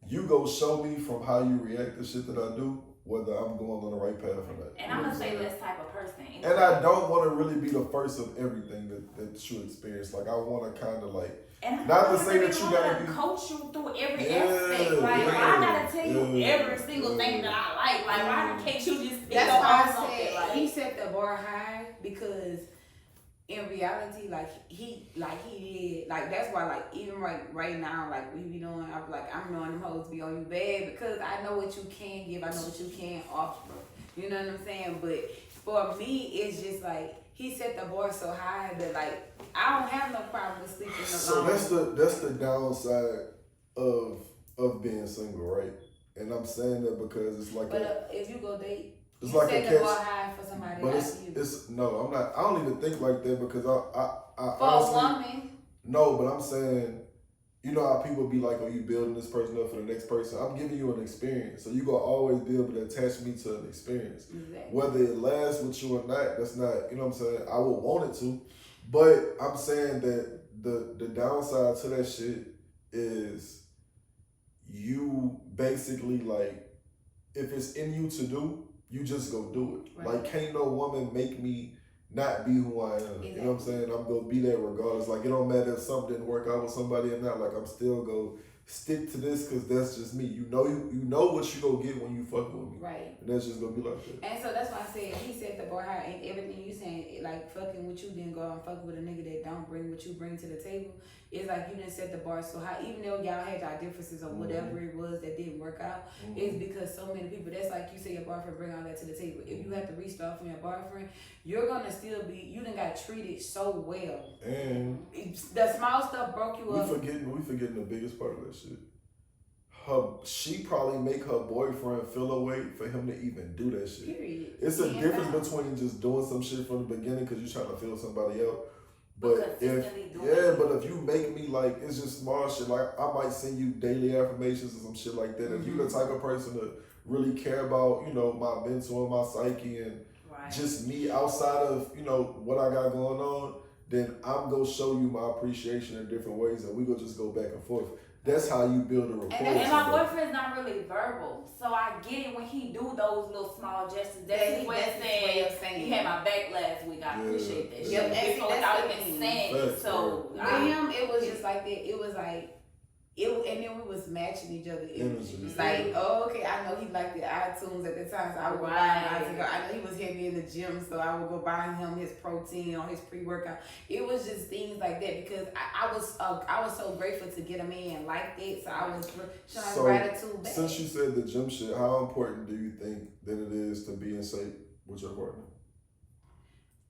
You go show me from how you react to shit that I do whether I'm going on the right path or not. And I'm gonna say this type of person. And I don't want to really be the first of everything that you experience. Like I want to kind of like. And not to say that you gotta coach you through every aspect. Like I gotta tell you every single thing that I like. Like why can't you just? That's why I said like, he set the bar high because in reality, he did that's why like even right now like we be doing. I'm knowing them hoes be on you bad because I know what you can give. I know what you can offer. You know what I'm saying? But for me, it's just like. He set the bar so high that like I don't have no problem with sleeping alone. So that's the downside of being single, right? And I'm saying that because it's like. But if you go date, it's you like set a the bar high for somebody. But it's no, I'm not. I don't even think like that because I for honestly, a woman. No, but I'm saying. You know how people be like, oh, you building this person up for the next person. I'm giving you an experience. So you're going to always be able to attach me to an experience. Exactly. Whether it lasts with you or not, that's not, you know what I'm saying? I would want it to. But I'm saying that the downside to that shit is you basically like, if it's in you to do, you just go do it. Right. Like, can't no woman make me not be who I am. Exactly. You know what I'm saying? I'm gonna be there regardless. Like it don't matter if something didn't work out with somebody or not. Like I'm still gonna stick to this because that's just me. You know what you gonna get when you fuck with me. Right. And that's just gonna be like that. And so that's why I said he set the bar high and everything you saying, like fucking with you didn't go and fuck with a nigga that don't bring what you bring to the table. It's like you didn't set the bar so high, even though y'all had y'all differences or whatever it was that didn't work out. It's because so many people, that's like you say your boyfriend bring all that to the table. If you have to restart from your boyfriend, you're gonna still be, you done got treated so well. And the small stuff broke you up. We forgetting the biggest part of that shit. She probably make her boyfriend feel a way for him to even do that shit. Period. It's a difference between just doing some shit from the beginning because you're trying to feel somebody else. But if you make me like, it's just small shit. Like I might send you daily affirmations or some shit like that. If you the type of person to really care about, you know, my mental and my psyche and just me outside of, you know, what I got going on, then I'm gonna show you my appreciation in different ways, and we gonna just go back and forth. That's how you build a rapport. And my boyfriend's not really verbal, so I get it when he do those little small gestures. That's his way of saying, "You had my back last week. I appreciate that." Yep, shit. Without even saying it. So with him, it was just like that. It was like. And then we was matching each other. It was like, oh, okay, I know he liked the iTunes at the time, so I would go buy him. I know he was heavy in the gym, so I would go buy him his protein or his pre-workout. It was just things like that because I was so grateful to get a man like that, so I was showing gratitude back. Since you said the gym shit, how important do you think that it is to be in shape with your partner?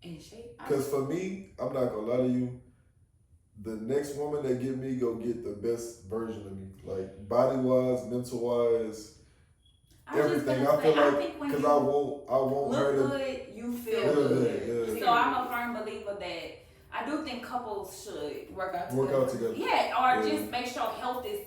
In shape? Because for me, I'm not gonna lie to you. The next woman that get me go get the best version of me, like body wise, mental wise, everything. I feel like because I won't her to look good, you feel good. So I'm a firm believer that I do think couples should work out together. Yeah, or just make sure health is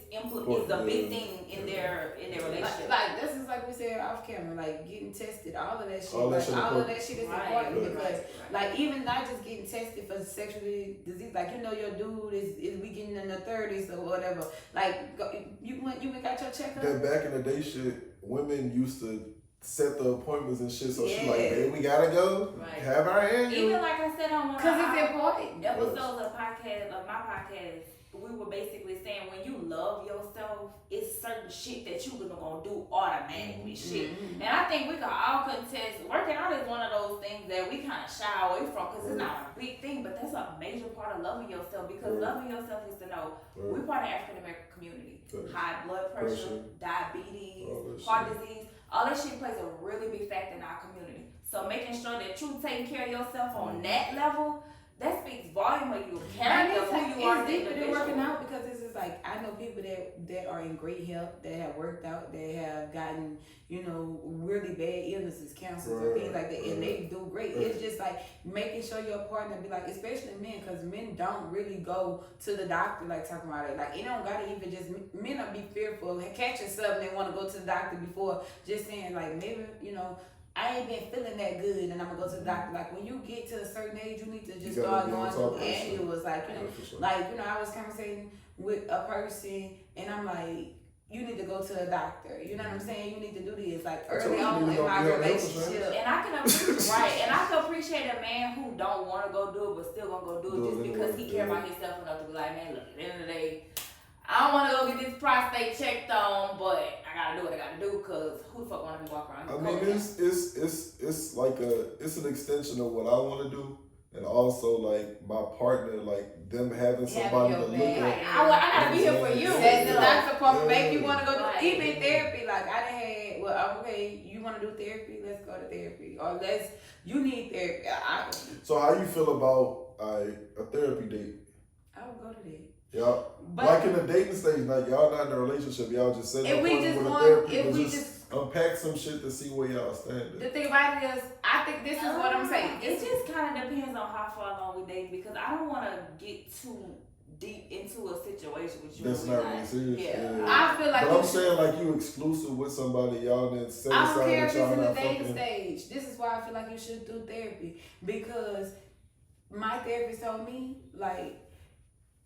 a big thing in their relationship. Like this is like we said off camera, like getting tested, all of that shit. All of that shit is important because like even not just getting tested for sexual disease, like you know your dude is we getting in the 30s or whatever. Like you went got your checkup. That back in the day shit, women used to set the appointments and shit, so she like, hey, we gotta go. Right. Have our annual. Even like I said on one because it's important. Episodes of my podcast, we were basically saying when you love yourself, it's certain shit that you gonna do automatically. Shit, and I think we can all contest. Working out is one of those things that we kind of shy away from because it's not a big thing, but that's a major part of loving yourself. Because loving yourself is to know we're part of the African American community. High blood pressure, diabetes, heart disease. All that shit plays a really big factor in our community. So making sure that you taking care of yourself on that level, that speaks volume of your character, who you are. It's deeper than working out because this is like I know people that are in great health, that have worked out, they have gotten, you know, really bad illnesses, cancers or things like that, and they do great. It's just like making sure your partner be like, especially men, because men don't really go to the doctor like talking about it. Like it don't gotta even just men will be fearful of catching something. They want to go to the doctor before just saying like maybe you know. I ain't been feeling that good and I'm gonna go to the doctor. Like when you get to a certain age, you need to just start going to annuals. Like, you know, like, you know, I was conversating with a person and I'm like, you need to go to a doctor. You know what I'm saying? You need to do this. Like early on in my relationship. And I can appreciate a man who don't want to go do it but still gonna go do it just because he care about himself enough to be like, man, look, at the end of the day, I don't want to go get this prostate checked on, but I gotta do what I gotta do because who the fuck want to be walking around? I mean, it's like it's an extension of what I want to do, and also like my partner, like them having somebody to look at. I gotta be here for you. That's the doctor part make you want to go do even therapy. Like I done had, well, okay, you want to do therapy? Let's go to therapy, or you need therapy. So how you feel about a therapy date? I would go to that. Yeah, like in the dating stage, like y'all not in a relationship, y'all just set up with a therapy, just unpack some shit to see where y'all stand. The thing about it is, I think this is what I'm saying. It just kind of depends on how far along we date because I don't want to get too deep into a situation with you. That's not really serious. Yeah. I feel like. But I'm saying like you exclusive with somebody, y'all then set aside. I don't care if it's in the dating stage. This is why I feel like you should do therapy because my therapist told me like.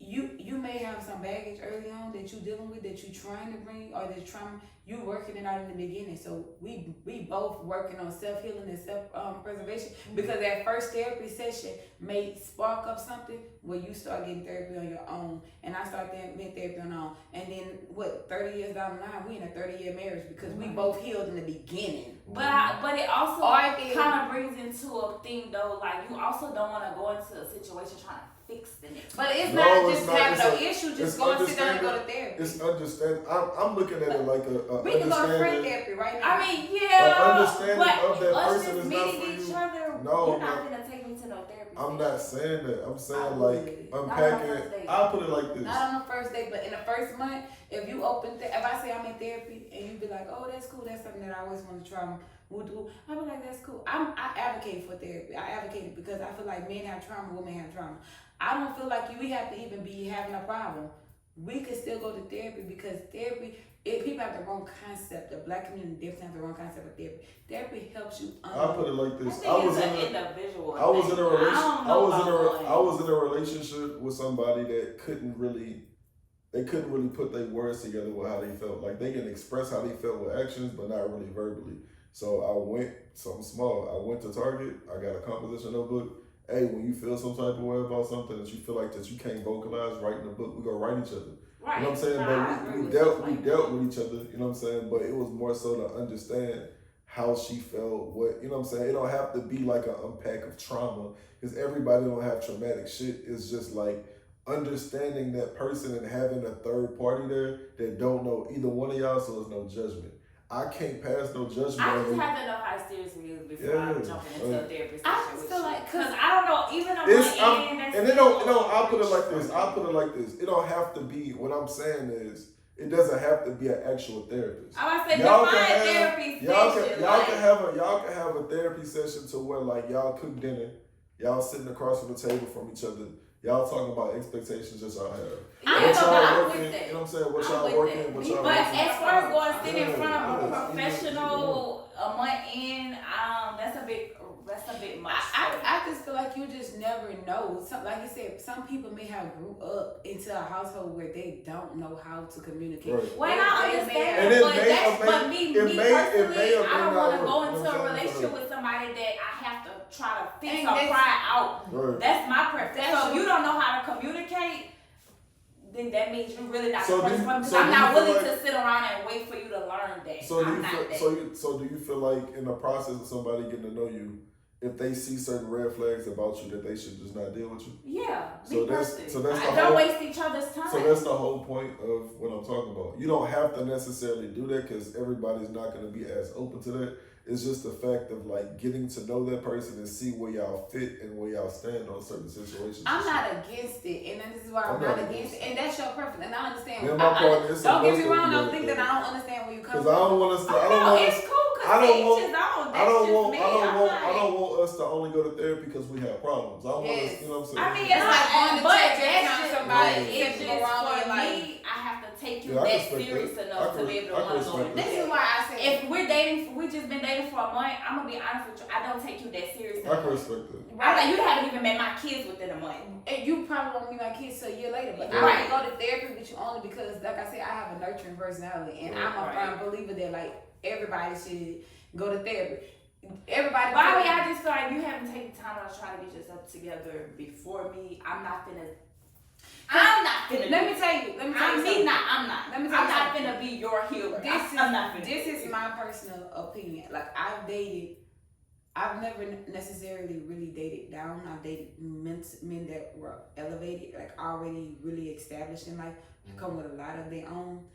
You may have some baggage early on that you're dealing with, that you're trying to bring, or that trauma you working it out in the beginning. So we both working on self-healing and self-preservation because that first therapy session may spark up something where you start getting therapy on your own, and I start getting therapy on my own. And then 30 years down the line, we in a 30-year marriage because we both healed in the beginning. But it also kind of brings into a thing though, like you also don't want to go into a situation trying to fix the next. But it's not just having an issue, just go and sit down and go to therapy. It's understanding. I'm looking at it like a we can go to friend therapy right now. I mean, yeah, understanding of that us person just is not for meeting each you. other, No, you're not gonna take me to no therapy. I'm not saying that. I'm saying like unpacking. I'll put it like this. Not on the first date, but in the first month, if you if I say I'm in therapy and you be like, oh, that's cool, that's something that I always want to try. I'll be like, that's cool. I advocate for therapy. I advocate it because I feel like men have trauma, women have trauma. I don't feel like we have to even be having a problem we could still go to therapy because therapy, people have the wrong concept. The black community definitely have the wrong concept of therapy. Therapy helps you. I'll put it like this. I was in a relationship with somebody that couldn't really put their words together with how they felt. Like they can express how they felt with actions, but not really verbally. So I went something small. I went to Target. I got a composition notebook. Hey, when you feel some type of way about something that you feel like that you can't vocalize, write in the book. We gonna write each other. Right. You know what I'm saying? No, but we dealt with each other. You know what I'm saying? But it was more so to understand how she felt. What, you know what I'm saying? It don't have to be like an unpack of trauma because everybody don't have traumatic shit. It's just like understanding that person and having a third party there that don't know either one of y'all, so there's no judgment. I can't pass no judgment. I just have to know how serious it is before I'm jumping into a therapy session. I just feel like, because I don't know, even on my end, and it don't, I'll put it like this. It don't have to be, what I'm saying is, it doesn't have to be an actual therapist. I was saying define therapy session. Y'all can have a therapy session to where like y'all cook dinner, y'all sitting across from the table from each other. Y'all talking about expectations that y'all have. I'm working, you know what I'm saying? What y'all working, what y'all But working. as far as going sit in front of a professional a month in, that's a bit much. I just feel like you just never know. Like you said, some people may have grew up into a household where they don't know how to communicate. Right. Well, I understand, but me personally, I don't want to go into a relationship with somebody that I have to try to fix or cry out. Right. That's my preference. So if you don't know how to communicate, then that means you're really not the person for me. Because I'm not willing to sit around and wait for you to learn that. So do you feel like in the process of somebody getting to know you, if they see certain red flags about you, that they should just not deal with you? Yeah. Don't waste each other's time. So that's the whole point of what I'm talking about. You don't have to necessarily do that because everybody's not going to be as open to that. It's just the fact of like getting to know that person and see where y'all fit and where y'all stand on certain situations. I'm not against it, and this is why I'm not against it. And that's your preference, and I understand. Don't get me wrong. Don't think that I don't understand where you come from. Because I don't want us to. It's cool. I don't want us to only go to therapy because we have problems. I want us, you know what I'm saying? I mean, it's like going to church and somebody it's just for me. I have to take you that serious enough to be able to want to go. This is why I said if we're dating, we just been dating for a month. I'm gonna be honest with you. I don't take you that serious enough. I can respect that. I'm like, you haven't even met my kids within a month, and you probably won't meet my kids till a year later. But I go to therapy with you only because, like I said, I have a nurturing personality, and I'm a firm believer that like everybody should go to therapy. Everybody. Bobby, I just feel like you haven't taken time to try to get yourself together before me. I'm not finna. Let me tell you. I'm not finna be your healer. This is my personal opinion. Like I've never necessarily really dated down. I've dated men that were elevated, like already really established in life. They come with a lot of their own,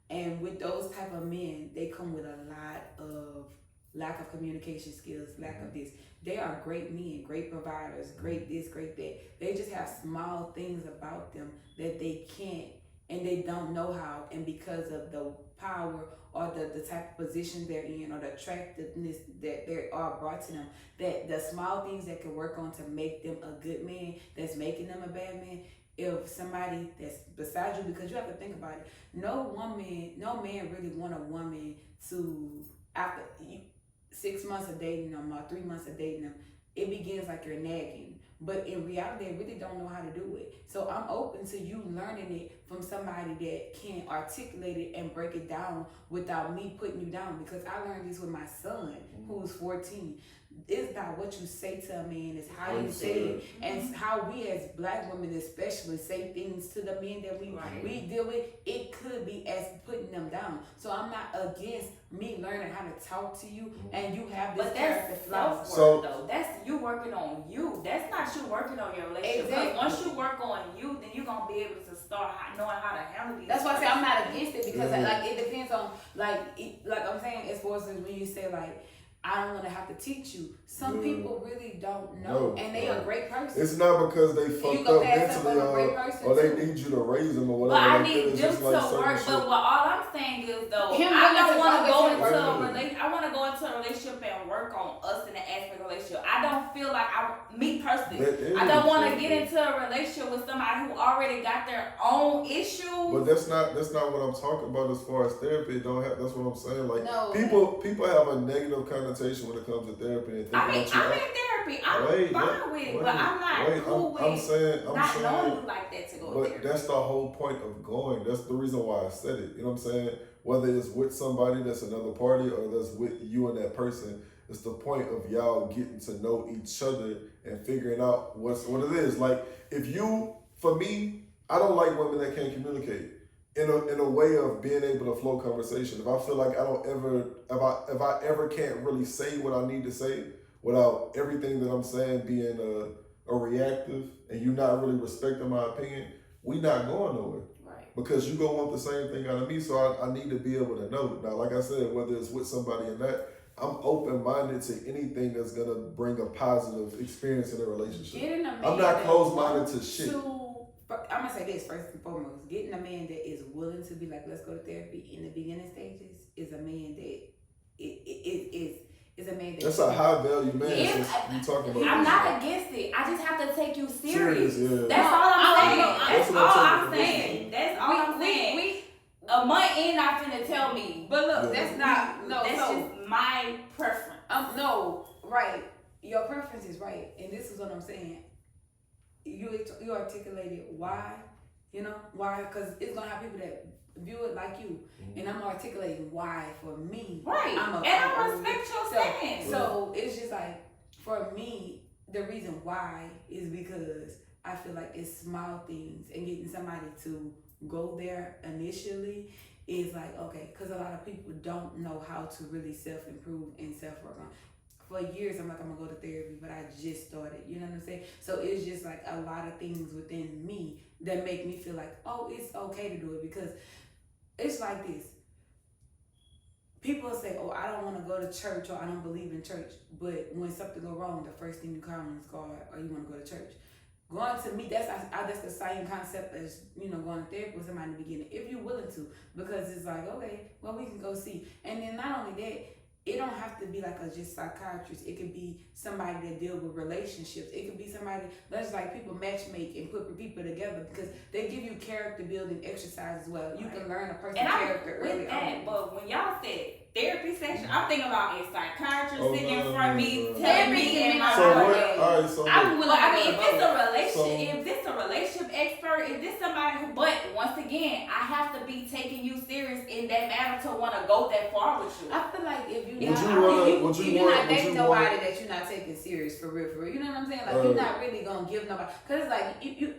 and with those type of men, they come with a lot of lack of communication skills, lack of this. They are great men, great providers, great this, great that. They just have small things about them that they can't and they don't know how. And because of the power or the type of position they're in or the attractiveness that they are brought to them, that the small things that can work on to make them a good man, that's making them a bad man, if somebody that's beside you, because you have to think about it, no man really want a woman to, after 6 months of dating them or 3 months of dating them, it begins like you're nagging. But in reality, they really don't know how to do it. So I'm open to you learning it from somebody that can articulate it and break it down without me putting you down. Because I learned this with my son, who's 14. It's not what you say to a man, it's how you say it, and how we as black women especially say things to the men that we deal with. It could be as putting them down. So I'm not against me learning how to talk to you, and you have this character flaw. So though, that's you working on you. That's not you working on your relationship. Exactly. Once you work on you, then you're gonna be able to start knowing how to handle these. That's why I say I'm not against it because like it depends on like I'm saying as far as when you say like I don't want to have to teach you. Some people really don't know, and they are a great person. It's not because they fucked up mentally or they need you to raise them or whatever. But I need them to work. But all I'm saying is though, I don't want to go into a relationship. I want to go into a relationship and work on us in the aspect of relationship. I don't feel like me personally. I don't want to get into a relationship with somebody who already got their own issues. But that's not what I'm talking about as far as therapy. That's what I'm saying. Like people have a negative connotation when it comes to therapy. And I'm in therapy. I'm fine with it, but I'm not cool with not knowing you like that to go to therapy. But that's the whole point of going. That's the reason why I said it. You know what I'm saying? Whether it's with somebody that's another party or that's with you and that person, it's the point of y'all getting to know each other and figuring out what it is. Like for me, I don't like women that can't communicate. In a way of being able to flow conversation. If I feel like if I ever can't really say what I need to say without everything that I'm saying being a reactive and you not really respecting my opinion, we not going nowhere. Right. Because you gonna want the same thing out of me, so I need to be able to know. Now, like I said, whether it's with somebody or not, I'm open-minded to anything that's gonna bring a positive experience in a relationship. I'm not closed-minded to shit. I'm gonna say this first and foremost. Getting a man that is willing to be like, let's go to therapy in the beginning stages is a man that is a man that. That's a high value man. You talking about? I'm not against it. I just have to take you serious. Yeah. That's all I'm saying. That's all I'm saying. A month in, not finna tell me. But look, that's not That's just my preference. No, right. Your preference is right, and this is what I'm saying. You articulated why, why? Because it's gonna have people that view it like you, and I'm articulating why for me. Right, I respect your stance. So it's just like for me, the reason why is because I feel like it's small things, and getting somebody to go there initially is like okay, because a lot of people don't know how to really self-improve and self-work on. For years, I'm gonna go to therapy, but I just started, you know what I'm saying? So it's just like a lot of things within me that make me feel like, oh, it's okay to do it because it's like this. People say, oh, I don't want to go to church or I don't believe in church. But when something go wrong, the first thing you call on is God or you want to go to church. Going to me, that's the same concept as, going to therapy with somebody in the beginning, if you're willing to. Because it's like, okay, well, we can go see. And then not only that, it don't have to be like a just psychiatrist. It could be somebody that deals with relationships. It could be somebody that's like people matchmake and put people together because they give you character building exercise as well. You can learn a person's character early on. But when y'all said therapy session, I'm thinking about a psychiatrist sitting in front of me, telling me in my if this a relationship expert, if this somebody who, but once again, I have to be taking you serious in that matter to want to go that far with you. I feel like if you're not dating nobody that you're not taking serious for real, you know what I'm saying? Like you're not really gonna give nobody, cause it's like you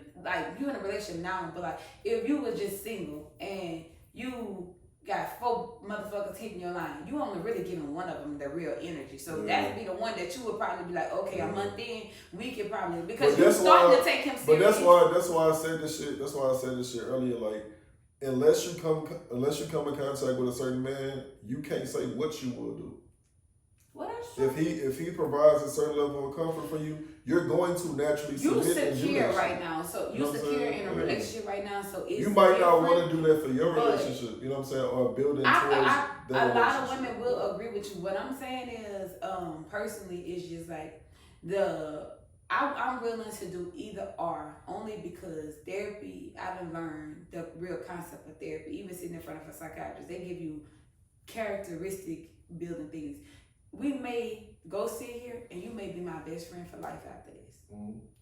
in a relationship now, but like if you were just single and you got 4 motherfuckers hitting your line, you only really giving one of them the real energy. So that'd be the one that you would probably be like, okay, a month in, we could probably, because you're starting to take him serious. But that's why I said this shit. That's why I said this shit earlier. Like, unless you come in contact with a certain man, you can't say what you will do. If he provides a certain level of comfort for you, you're going to naturally submit. You secure right now, so you secure in a relationship right now. So it's you might not want to do that for your relationship. You know what I'm saying, or building towards that relationship. A lot of women will agree with you. What I'm saying is, personally, it's just like I'm willing to do either or, only because therapy. I've learned the real concept of therapy. Even sitting in front of a psychiatrist, they give you characteristic building things. We may go sit here and you may be my best friend for life after this.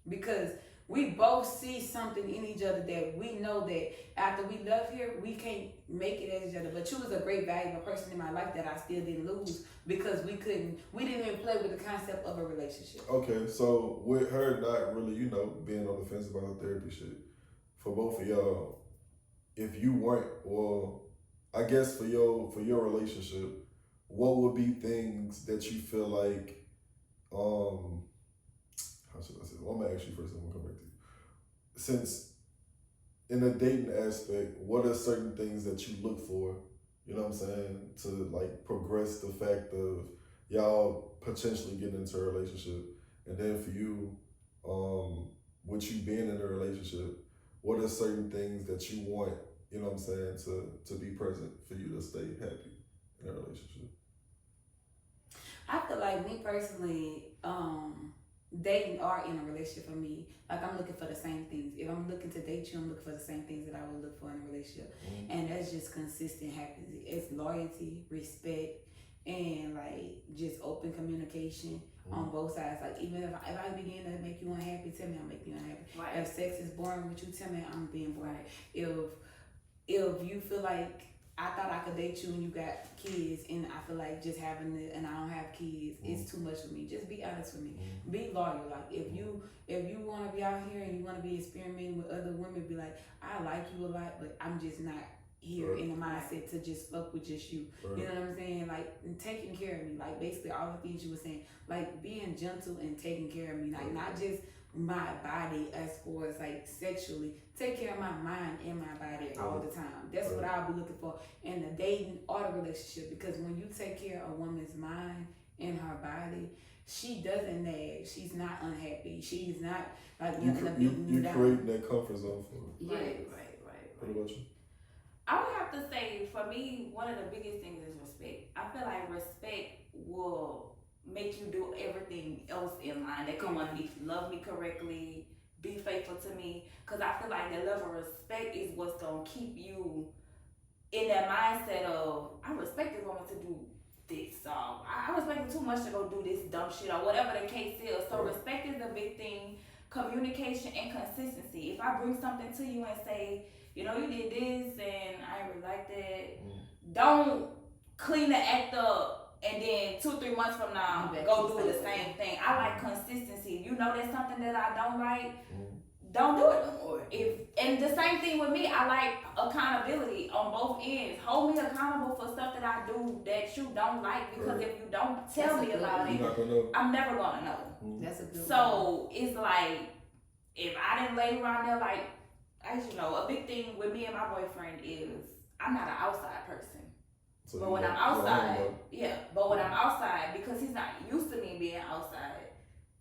Because we both see something in each other that we know that after we left here, we can't make it as each other. But you was a great, valuable person in my life that I still didn't lose because we didn't even play with the concept of a relationship. Okay, so with her not really, being on the fence about her therapy shit, for both of y'all, if you weren't, well, I guess for your relationship, what would be things that you feel like, how should I say? Well, I'm gonna ask you first, and we'll come back to you. Since in the dating aspect, what are certain things that you look for, you know what I'm saying, to like progress the fact of y'all potentially getting into a relationship, and then for you, with you being in a relationship, what are certain things that you want, you know what I'm saying, to be present for you to stay happy in a relationship? I feel like me personally, dating or in a relationship for me, like I'm looking for the same things. If I'm looking to date you, I'm looking for the same things that I would look for in a relationship. And that's just consistent happiness. It's loyalty, respect, and like just open communication on both sides. Like even if I begin to make you unhappy, tell me I'm making you unhappy. Right. If sex is boring with you, tell me I'm being boring. If you feel like I thought I could date you and you got kids, and I feel like just having it and I don't have kids, it's too much for me. Just be honest with me. Be loyal. Like if you want to be out here and you want to be experimenting with other women, be like, I like you a lot, but I'm just not here in the mindset to just fuck with just you. You know what I'm saying? Like taking care of me. Like basically all the things you were saying. Like being gentle and taking care of me. Like not just my body as far as like sexually. Take care of my mind and my body all the time. That's what I'll be looking for in the dating or the relationship. Because when you take care of a woman's mind and her body, she doesn't nag. She's not unhappy. She's not like you down. creating that comfort zone for her. Yes. Right. What about you? I would have to say, for me, one of the biggest things is respect. I feel like respect will make you do everything else in line that come underneath. Love me correctly, be faithful to me, because I feel like that level of respect is what's going to keep you in that mindset of, I respect this woman to do this, I respect her too much to go do this dumb shit or whatever the case is. So respect is a big thing, communication and consistency. If I bring something to you and say, you know, you did this and I really like that, don't clean the act up and then 2-3 months from now go do the same thing. I like consistency. You know there's something that I don't like, don't do it no more. And the same thing with me, I like accountability on both ends. Hold me accountable for stuff that I do that you don't like, because if you don't tell me about it, I'm never gonna know. That's a good So it's like, if I didn't lay around there, like, as you know, a big thing with me and my boyfriend is I'm not an outside person. So but when I'm outside, but when I'm outside, because he's not used to me being outside,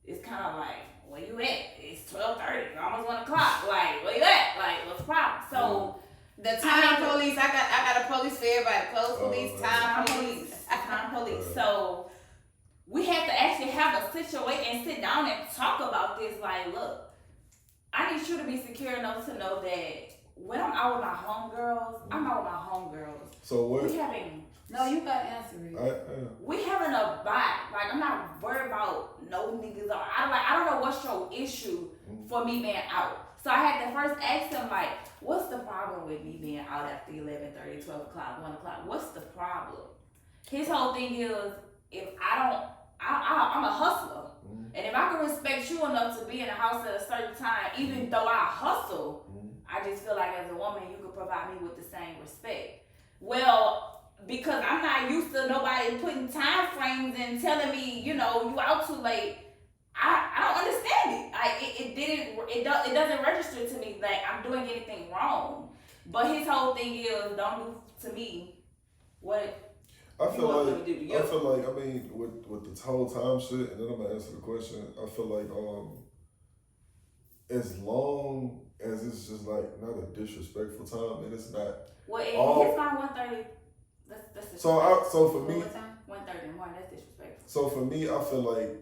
it's kind of like, where you at? It's 12:30, almost 1 o'clock. Like, where you at? Like, what's the problem? So the time police, I got a police for everybody. Clothes police, time police. So we had to actually have a situation and sit down and talk about this. Like, look, I need you to be secure enough to know that when I'm out with my homegirls, I'm out with my homegirls. So what? No, you got to answer it. We having a vibe. Like, I'm not worried about no niggas. I don't know what's your issue for me being out. So I had to first ask him, like, what's the problem with me being out after 11:30, 12 o'clock, 1 o'clock? What's the problem? His whole thing is, if I'm a hustler. And if I can respect you enough to be in the house at a certain time, even though I hustle, I just feel like as a woman, you could provide me with the same respect. Well, because I'm not used to nobody putting time frames and telling me, you know, you out too late. I don't understand it. It doesn't register to me like I'm doing anything wrong. But his whole thing is, don't do to me what I feel like, I mean, with the whole time shit, and then I'm gonna answer the question. I feel like, as long as it's just like not a disrespectful time, and it's not. Well, it's not 1:30. That's so for me, 1:30 more. That's disrespectful. So for me, I feel like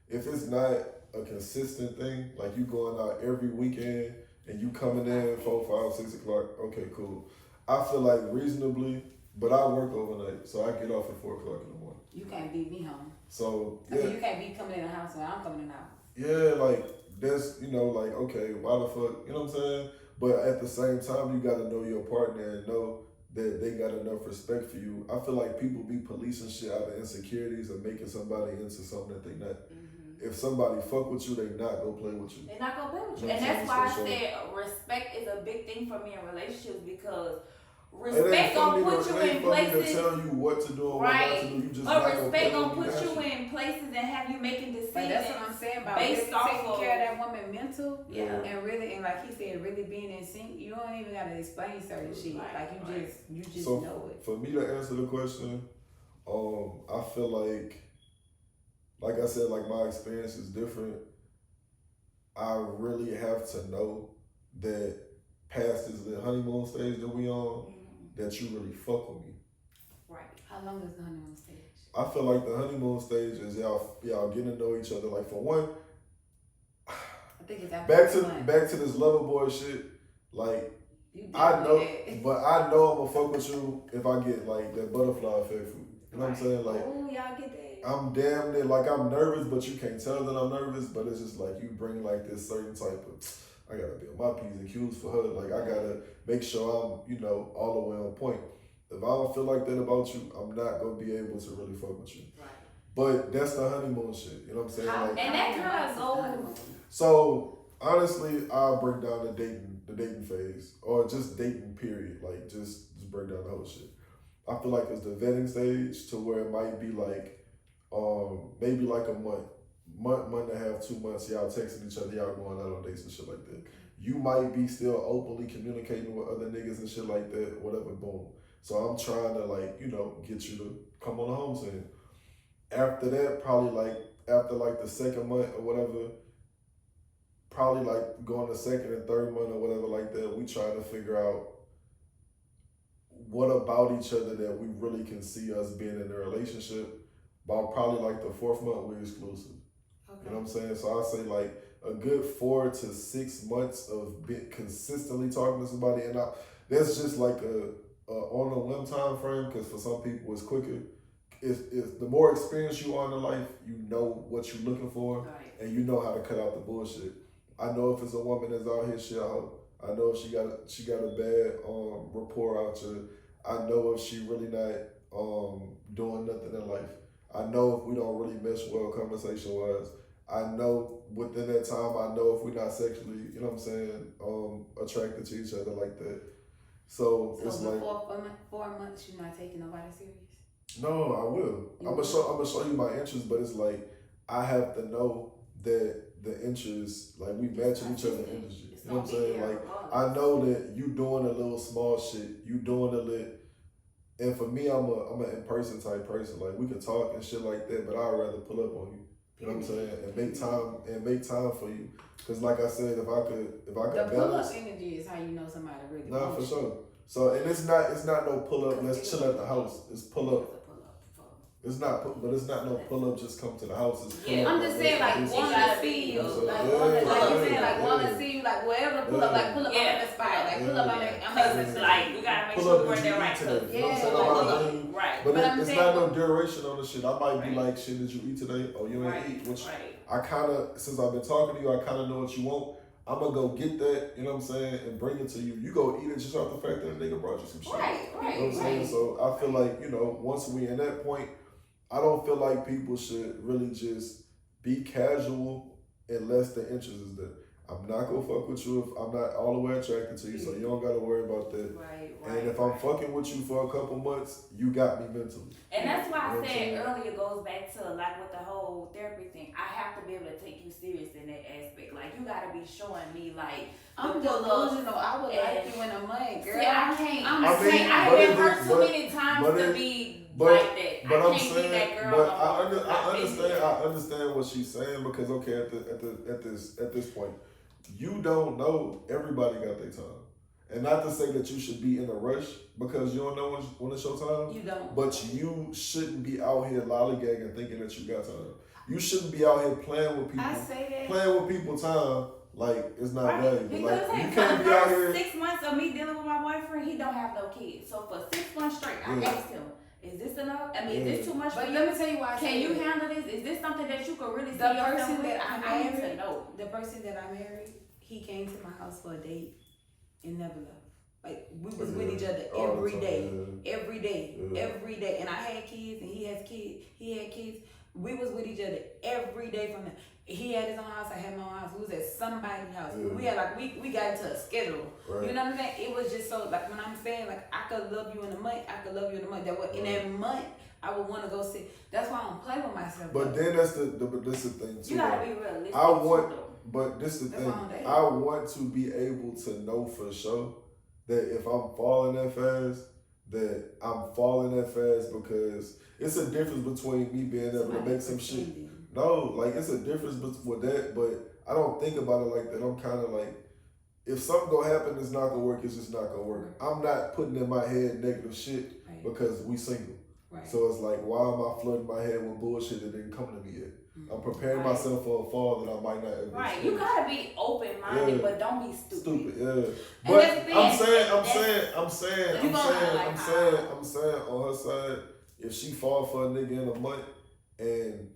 if it's not a consistent thing, like you going out every weekend and you coming in 4, 5, 6 o'clock, okay, cool. I feel like reasonably. But I work overnight, so I get off at 4 o'clock in the morning. You can't beat me home. So I mean, you can't be coming in the house when I'm coming in the house. Yeah, like that's like, okay, why the fuck, you know what I'm saying? But at the same time, you gotta know your partner and know that they got enough respect for you. I feel like people be policing shit out of insecurities and making somebody into something that they not. If somebody fuck with you, they not gonna play with you. They not gonna play with you. And that's why I said respect is a big thing for me in relationships, because respect gonna put you in places. To tell you what to do and what not to do. You just but respect gonna put you in places and have you making decisions. But that's what I'm saying about based really off taking care of that woman mental. Yeah. And really, and like he said, really being in sync. You don't even gotta explain certain shit. Like you just so know it. For me to answer the question, I feel like like I said, like my experience is different. I really have to know that past is the honeymoon stage that we on, that you really fuck with me. Right. How long is the honeymoon stage? I feel like the honeymoon stage is y'all getting to know each other. Like for one, I think it's back to this lover boy shit. Like I know, but I know I'm gonna fuck with you if I get like that butterfly effect from you. You know what I'm saying? Like, oh, y'all get that. I'm damn near like I'm nervous, but you can't tell that I'm nervous. But it's just like you bring like this certain type of. I gotta be on my P's and Q's for her. Like I gotta make sure I'm all the way on point. If I don't feel like that about you, I'm not gonna be able to really fuck with you. Right. But that's the honeymoon shit. You know what I'm saying? And that kind of goes. So honestly, I'll break down the dating phase, or just dating period. Like just break down the whole shit. I feel like it's the vetting stage to where it might be like, maybe like a month and a half, 2 months. Y'all texting each other, y'all going out on dates and shit like that. You might be still openly communicating with other niggas and shit like that. Whatever, boom. So I'm trying to get you to come on the home scene. After that, probably after the second month or whatever, probably going the second and third month or whatever like that, we trying to figure out what about each other that we really can see us being in a relationship. By probably the fourth month, we're exclusive. Okay. You know what I'm saying? So I say a good 4 to 6 months of consistently talking to somebody, and that's just a on a whim time frame, because for some people it's quicker. If the more experience you are in life, you know what you're looking for, right, and you know how to cut out the bullshit. I know if it's a woman that's out here, she a hoe. I know if she got a bad rapport out here. I know if she really not doing nothing in life. I know if we don't really mesh well conversation wise. I know within that time, I know if we're not sexually, you know what I'm saying, attracted to each other like that. So it's before 4 months, you're not taking nobody serious? No, I will. I'm gonna show you my interest, but it's I have to know that the interest, we matching each other's energy. You know what I'm saying? I know that you doing a little small shit, you doing a little. And for me, I'm an in-person type person. We can talk and shit like that, but I'd rather pull up on you. You know what I'm saying? And make time for you. Because like I said, if I could the balance. The pull-up energy is how you know somebody really Nah, for sure. So, and it's not no pull-up, let's chill at the house. It's pull-up. It's not no pull-up, just come to the house. It's pull-up. I'm just saying, want to see you. Want to see you, wherever, pull up, pull up, I'm at the spot. Pull up, we gotta make sure we're there right too. Yeah, right. But it's not no duration on the shit. I might be shit, did you eat today? Oh, you ain't eat? Which I kind of, since I've been talking to you, I kind of know what you want. I'm going to go get that, you know what I'm saying, and bring it to you. You go eat it just off the fact that a nigga brought you some shit. Right. You know what I'm saying? So I feel once we in that point, I don't feel like people should really just be casual unless the interest is there. I'm not gonna fuck with you if I'm not all the way attracted to you, so you don't gotta worry about that. Right. And if I'm fucking with you for a couple months, you got me mentally. And that's why I said earlier, it goes back to with the whole therapy thing. I have to be able to take you serious in that aspect. You gotta be showing me I'm delusional. I would like you in a month, girl. See, I can't. I've been hurt too many times to be like that. But I can't be that girl. I understand what she's saying, because at this point, you don't know, everybody got their time. And not to say that you should be in a rush because you don't know when it's your time. You don't. But you shouldn't be out here lollygagging thinking that you got time. You shouldn't be out here playing with people. I say that. Playing with people's time it's not valuable. Because you can't be out here. 6 months of me dealing with my boyfriend, he don't have no kids. So for 6 months straight, I asked him, is this enough? I mean, is this too much for you? Let me tell you why. Can you handle this? Is this something that you could really see yourself with? I need to know. The person that I married, he came to my house for a date and never left. We was with each other every day. And I had kids and he had kids. We was with each other every day from that. He had his own house, I had my own house. We was at somebody's house. Yeah. We had we got into a schedule. Right. You know what I'm saying? It was just so when I'm saying I could love you in a month, That was in that month I would want to go see. That's why I don't play with myself. But then this is the thing too. You gotta be realistic. But this is the thing. I want to be able to know for sure that if I'm falling that fast, that I'm falling that fast because it's a difference between me being able to make some shit. No, like it's a difference with that, but I don't think about it like that. I'm kind of like, if something gonna happen, it's not gonna work. It's just not gonna work. I'm not putting in my head negative shit because we single. Right. So it's like, why am I flooding my head with bullshit that didn't come to me yet? I'm preparing myself for a fall that I might not ever experience. You gotta be open-minded, but don't be stupid. But I'm saying on her side, if she fall for a nigga in a month and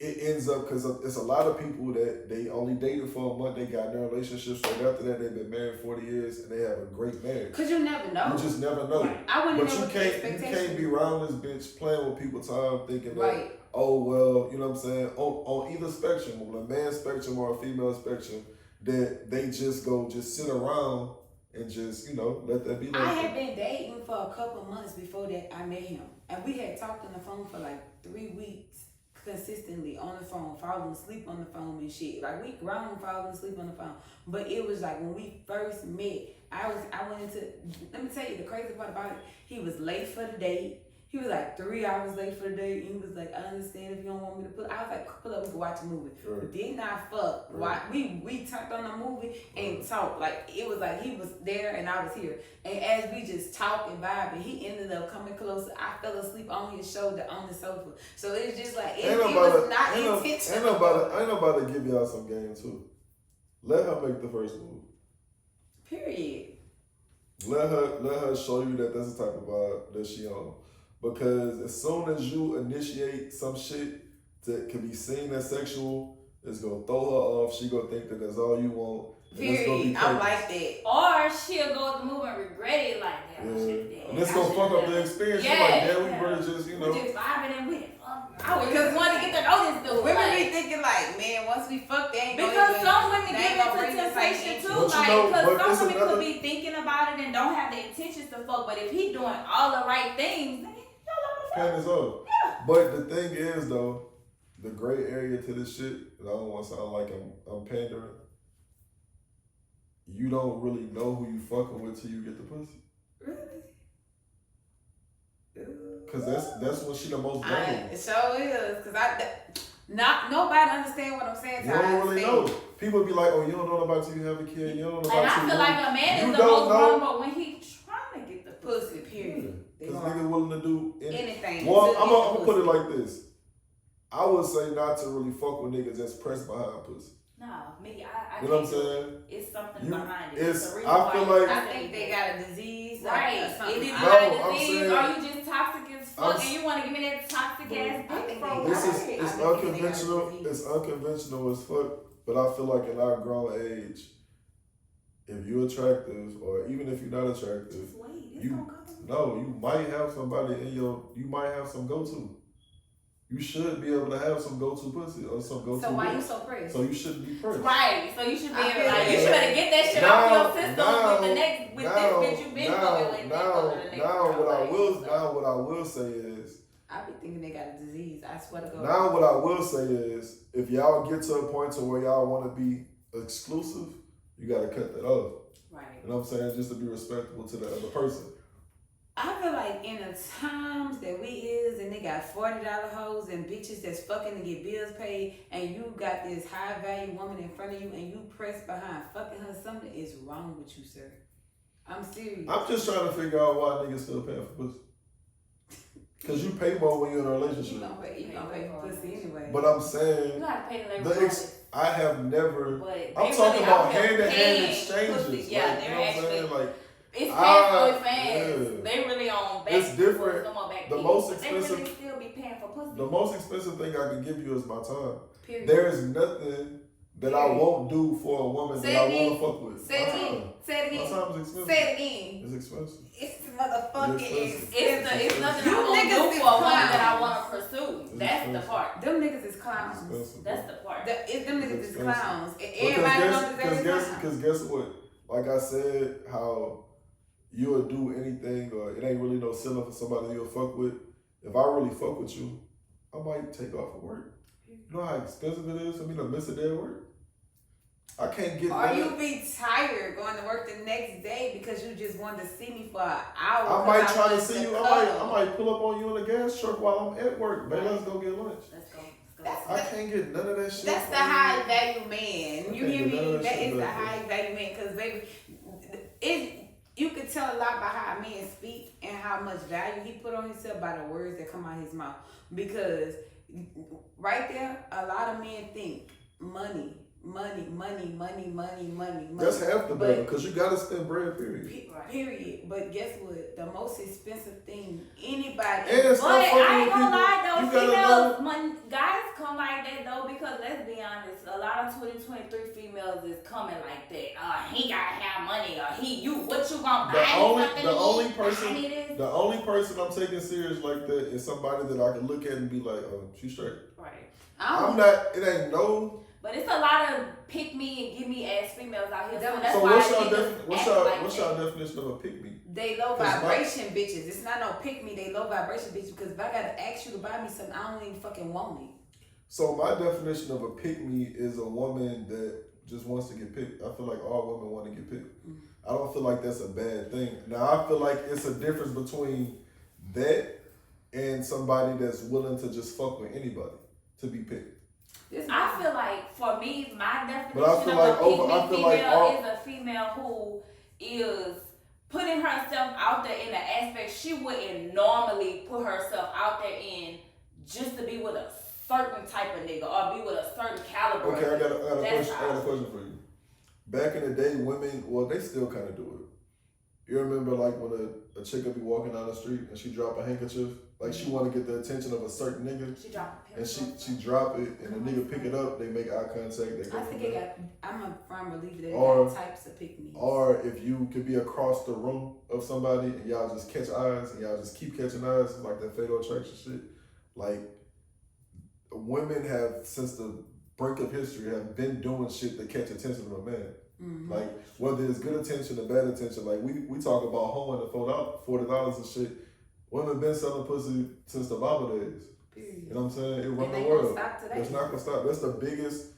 it ends up, because it's a lot of people that they only dated for a month, they got in their relationship straight after that, they've been married 40 years and they have a great marriage. Because you never know. You just never know. I wouldn't know you can't be around this bitch playing with people's time thinking that, oh, well, you know what I'm saying, on either spectrum, on a man's spectrum or a female spectrum, that they just sit around and just, let that be like I had been dating for a couple months before that I met him. And we had talked on the phone for like 3 weeks consistently on the phone, falling asleep on the phone and shit. Like we grown falling asleep on the phone. But it was like when we first met, I went into, let me tell you the crazy part about it, he was late for the date. He was like 3 hours late for the date, and he was like, I understand if you don't want me to pull. I was like, pull up, we can watch a movie. Sure. We did not fuck. Right. We turned on the movie and talked. Like, it was like he was there and I was here. And as we just talked and vibing, he ended up coming closer. I fell asleep on his shoulder on the sofa. So it's just like, it was not intentional. Ain't nobody give y'all some game, too. Let her make the first move. Period. Let her show you that that's the type of vibe that she on. Because as soon as you initiate some shit that can be seen as sexual, it's gonna throw her off. She gonna think that that's all you want. Period. I like that. Or she'll go to the movie and regret it like that. Yeah. And it's gonna fuck up the experience. Yeah. Like, damn, we better just, We just vibing and with it. I was just wanting to get to know this dude. Women be thinking like, man, once we fuck, they ain't because some women get into temptation too. Because some women could be thinking about it and don't have the intentions to fuck. But if he doing all the right things, panties off. Yeah. But the thing is though, the gray area to this shit, and I don't want to sound like I'm pandering, you don't really know who you fucking with till you get the pussy. Really? Cause that's when she the most vulnerable. It sure is. Cause nobody understand what I'm saying. You don't really know. People be like, oh, you don't know about till you have a kid. You don't know about and I feel like a man is the most vulnerable when he trying to get the pussy. Period. Because niggas willing to do anything. Well, I'm gonna put it like this. I would say not to really fuck with niggas that's pressed behind pussy. No, me, I you know what I'm saying? It's something behind it. I think they got a disease. Right. It is not a disease, or you just toxic as fuck and you want to give me that toxic ass dick from It's unconventional. It's unconventional as fuck. But I feel like in our grown age, if you're attractive or even if you're not attractive, you might have somebody you might have some go-to. You should be able to have some go-to pussy or some go-to. So why you so pressed? So you shouldn't be pressed. Right. So you should be you should better get that shit off your system with this bitch you been fucking with. Now what I will say is, I be thinking they got a disease. I swear to God. Now what I will say is, if y'all get to a point to where y'all want to be exclusive, you gotta cut that off. Right. You know what I'm saying? Just to be respectful to the other person. I feel like in the times that we is and they got $40 hoes and bitches that's fucking to get bills paid and you got this high value woman in front of you and you press behind fucking her, something is wrong with you, sir. I'm serious. I'm just trying to figure out why niggas still paying for pussy. Cause you pay more when you're in a relationship. You gonna pay for pussy anyway. But I'm saying, you gotta pay the labor. I have never. I'm talking about hand-to-hand exchanges. Yeah, like, they're actually. Like, it's fast or fast. Yeah. They really on back. It's different. The most expensive. They really still be paying for pussy. The most expensive thing I can give you is my time. Period. There is nothing that I won't do for a woman that I want to fuck with. Say it again. Say it again. My time is expensive. Say it again. It's expensive. It's motherfucking expensive. It's nothing I'm gonna do for a woman that I want to pursue. That's the part. Them niggas is clowns. That's the part. Them niggas is clowns. Everybody knows Because guess what? Like I said, how you'll do anything or it ain't really no ceiling for somebody you'll fuck with. If I really fuck with you, I might take off of work. You know how expensive it is for me to miss a day of work? I can't get that. Or you be tired going to work the next day because you just wanted to see me for an hour. I might try to see you. I might pull up on you in a gas truck while I'm at work. Baby, let's go get lunch. Let's go. I can't get none of that shit. That's the high value man. You hear me? That is the high value man. Because baby, you can tell a lot by how a man speak and how much value he put on himself by the words that come out his mouth. Because right there, a lot of men think money. That's half the battle, because you gotta spend bread, period. Period. But guess what? The most expensive thing anybody. But I ain't gonna lie though, females, guys come like that though, because let's be honest, a lot of 2023 females is coming like that. He gotta have money, or what you gonna buy? The only person I'm taking serious like that is somebody that I can look at and be like, oh, she's straight. Right. I'm not. It ain't no. But it's a lot of pick me and give me ass females out here. So that's so why what's your definition of a pick me? They low vibration bitches. It's not no pick me. They low vibration bitches, because if I gotta ask you to buy me something, I don't even fucking want it. So my definition of a pick me is a woman that just wants to get picked. I feel like all women want to get picked. Mm-hmm. I don't feel like that's a bad thing. Now I feel like it's a difference between that and somebody that's willing to just fuck with anybody to be picked. I feel like, for me, my definition of a female is a female who is putting herself out there in an aspect she wouldn't normally put herself out there in, just to be with a certain type of nigga or be with a certain caliber. Okay, I got a question for you. Back in the day, women, well, they still kind of do it. You remember like when a chick would be walking down the street and she drop a handkerchief? Like she want to get the attention of a certain nigga. She drop it. And she drop it, and the nigga pick it up. They make eye contact. They go. I'm a firm believer that there are types of pick me. Or if you could be across the room of somebody and y'all just catch eyes and y'all just keep catching eyes, like that fatal attraction shit. Like women have, since the brink of history, have been doing shit to catch attention of a man. Mm-hmm. Like whether it's good attention or bad attention. Like we talk about hoeing at $40 and shit. Women been selling pussy since the Bible days. Period. You know what I'm saying? It run the world. It's not gonna stop. That's the biggest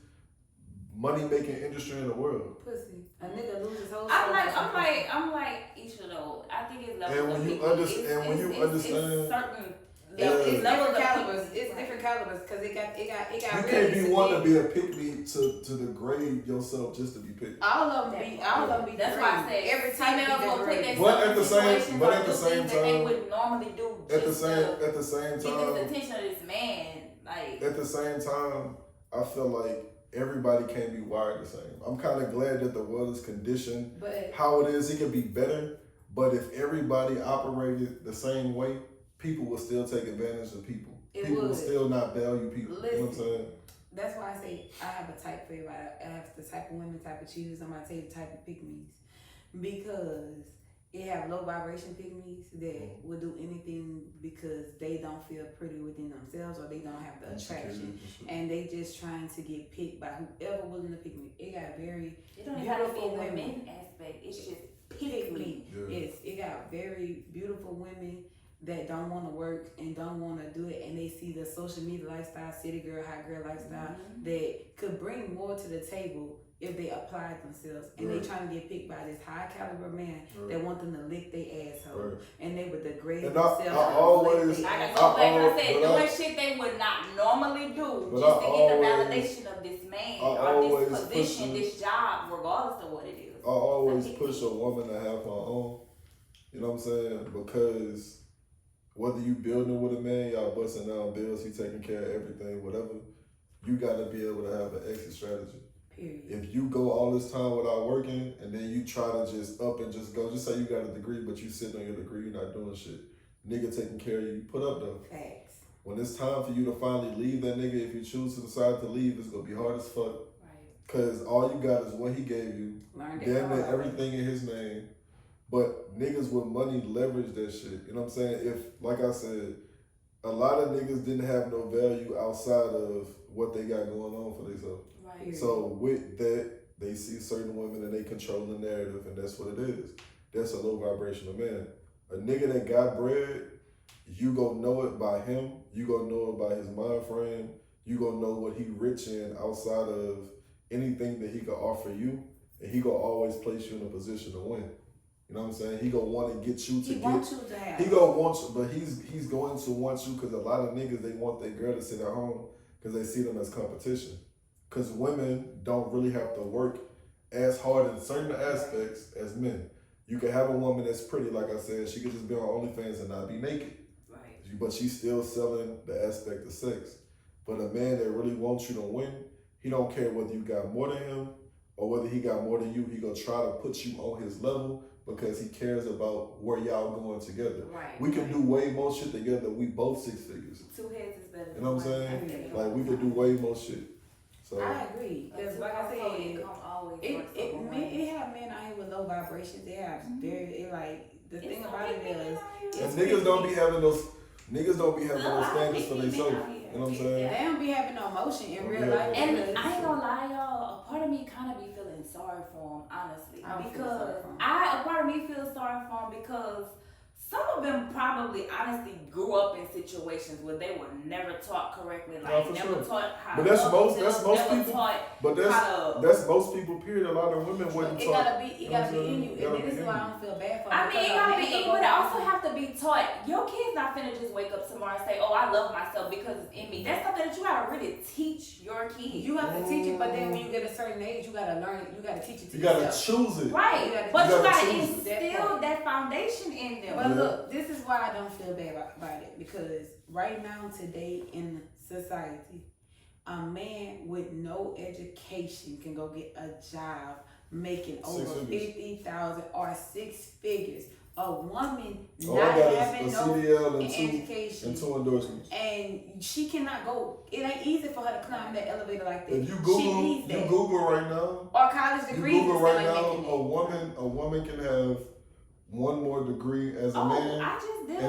money making industry in the world. Pussy. A nigga loses whole. I'm like each of those. I think it's levels. And when you understand, certain. It's different calibers. It's different calibers, because it got. You can't be one to be a pick me to degrade yourself just to be picked. All of them be. That's why I said every time they're gonna put that. But at the same time, they would normally do. At the same time, get this attention of this man. Like at the same time, I feel like everybody can't be wired the same. I'm kind of glad that the world is conditioned how it is. It can be better, but if everybody operated the same way, people will still take advantage of people. People will still not value people. Listen, you know what I'm saying? That's why I say I have a type for everybody. I have the type of women, type of cheaters. I'm going to tell you the type of pick-me's. Because it have low vibration pick-me's that will do anything because they don't feel pretty within themselves, or they don't have the attraction. And they just trying to get picked by whoever willing to pick me. It got very beautiful women. Aspect. It's just pick me. Yeah. Yes, it got very beautiful women that don't want to work and don't want to do it, and they see the social media lifestyle, city girl, hot girl lifestyle, that could bring more to the table if they applied themselves. And they trying to get picked by this high caliber man that want them to lick their asshole, and they would degrade themselves. Doing shit they would not normally do just to get the validation of this man or this position, this job, regardless of what it is. I always push a woman to have her own. You know what I'm saying? Because whether you building with a man, y'all busting down bills, he taking care of everything, whatever, you gotta be able to have an exit strategy. Period. If you go all this time without working and then you try to just up and just go, just say you got a degree, but you sitting on your degree, you're not doing shit. Nigga taking care of you, you put up though. Facts. When it's time for you to finally leave that nigga, if you choose to decide to leave, it's gonna be hard as fuck. Right. Cause all you got is what he gave you. Damn near everything in his name. But niggas with money leverage that shit. You know what I'm saying? If, like I said, a lot of niggas didn't have no value outside of what they got going on for themselves. Right. So with that, they see certain women and they control the narrative, and that's what it is. That's a low vibrational man. A nigga that got bread, you gon' know it by him. You gon' know it by his mind frame. You gon' know what he rich in outside of anything that he could offer you, and he gon' always place you in a position to win. You know what I'm saying? He gonna want to get you to He gonna want you, but he's going to want you because a lot of niggas, they want their girl to sit at home because they see them as competition. Because women don't really have to work as hard in certain aspects as men. You can have a woman that's pretty, like I said, she could just be on OnlyFans and not be naked. Right. But she's still selling the aspect of sex. But a man that really wants you to win, he don't care whether you got more than him or whether he got more than you. He gonna try to put you on his level because he cares about where y'all going together. Right. We can do way more shit together. We both 6 figures. 2 heads is better than You know what I'm saying? Like we could do way more shit. So I agree. Because like I said, it have men out here with low vibrations. They have very the thing about it is, and niggas don't be having those standards for themselves. You know what I'm saying? They don't be having no emotion in real life. And I ain't gonna lie, y'all. A part of me kind of be feeling sorry for them, honestly, because a part of me feels sorry for them because some of them probably honestly grew up in situations where they were never taught correctly, like never taught how to that's most people. But that's most people. Period. A lot of women wouldn't taught. It gotta be in you, and this is why I don't feel bad for them. I mean, it gotta be in you, but it also have to be taught. Your kid's not finna just wake up tomorrow and say, "Oh, I love myself because it's in me." That's something that you gotta really teach your kid. You have to teach it, but then when you get a certain age, you gotta learn it. You gotta teach it to yourself. You gotta choose it, right? But you gotta instill that foundation in them. But look, this is why I don't feel bad about it, because right now today in society, a man with no education can go get a job making over 50,000 or 6 figures. A woman not having no education and 2 endorsements, and she cannot go. It ain't easy for her to climb that elevator like that. If you Google right now, or college degrees. You Google right now, a woman can have 1 more degree as a man, I just did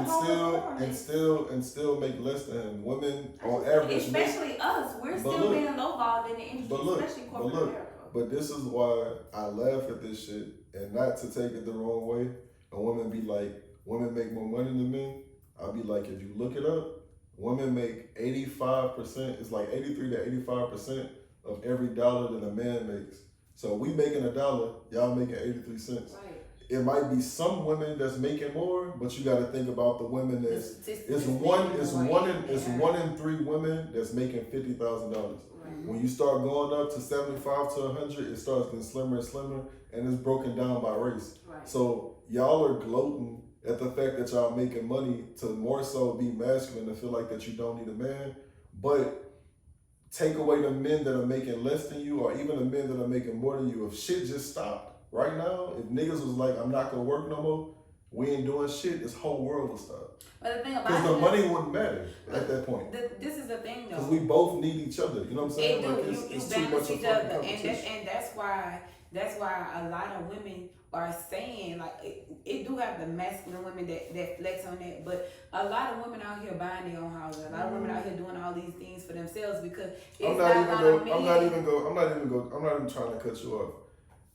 and still make less than him. Women on average, especially us, we're still being lowballed in the industry, especially corporate America. But this is why I laugh at this shit, and not to take it the wrong way. A woman be like, women make more money than men. I'll be like, if you look it up, women make 85%. It's like 83 to 85% of every dollar that a man makes. So we making $1, y'all making 83 cents. Right. It might be some women that's making more, but you got to think about the women that's it's one in 3 women that's making $50,000. Right. When you start going up to 75 to 100, it starts getting slimmer and slimmer, and it's broken down by race. Right. So y'all are gloating at the fact that y'all making money to more so be masculine and feel like that you don't need a man, but take away the men that are making less than you, or even the men that are making more than you. If shit just stopped right now, if niggas was like, I'm not gonna work no more, we ain't doing shit, this whole world would stop. But the thing about because the money wouldn't matter at that point. This is the thing though. Because we both need each other. You know what I'm saying? It's too much of a competition. And that's why a lot of women are saying, like, it do have the masculine women that flex on that, but a lot of women out here buying their own houses. A lot of women out here doing all these things for themselves because I'm not even trying to cut you off.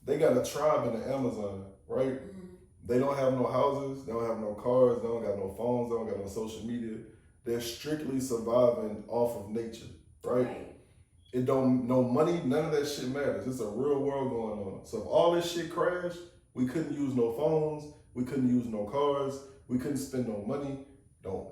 They got a tribe in the Amazon, right? Mm-hmm. They don't have no houses, they don't have no cars, they don't got no phones, they don't got no social media. They're strictly surviving off of nature, right? It don't, no money, none of that shit matters. It's a real world going on. So if all this shit crashed, we couldn't use no phones, we couldn't use no cars, we couldn't spend no money.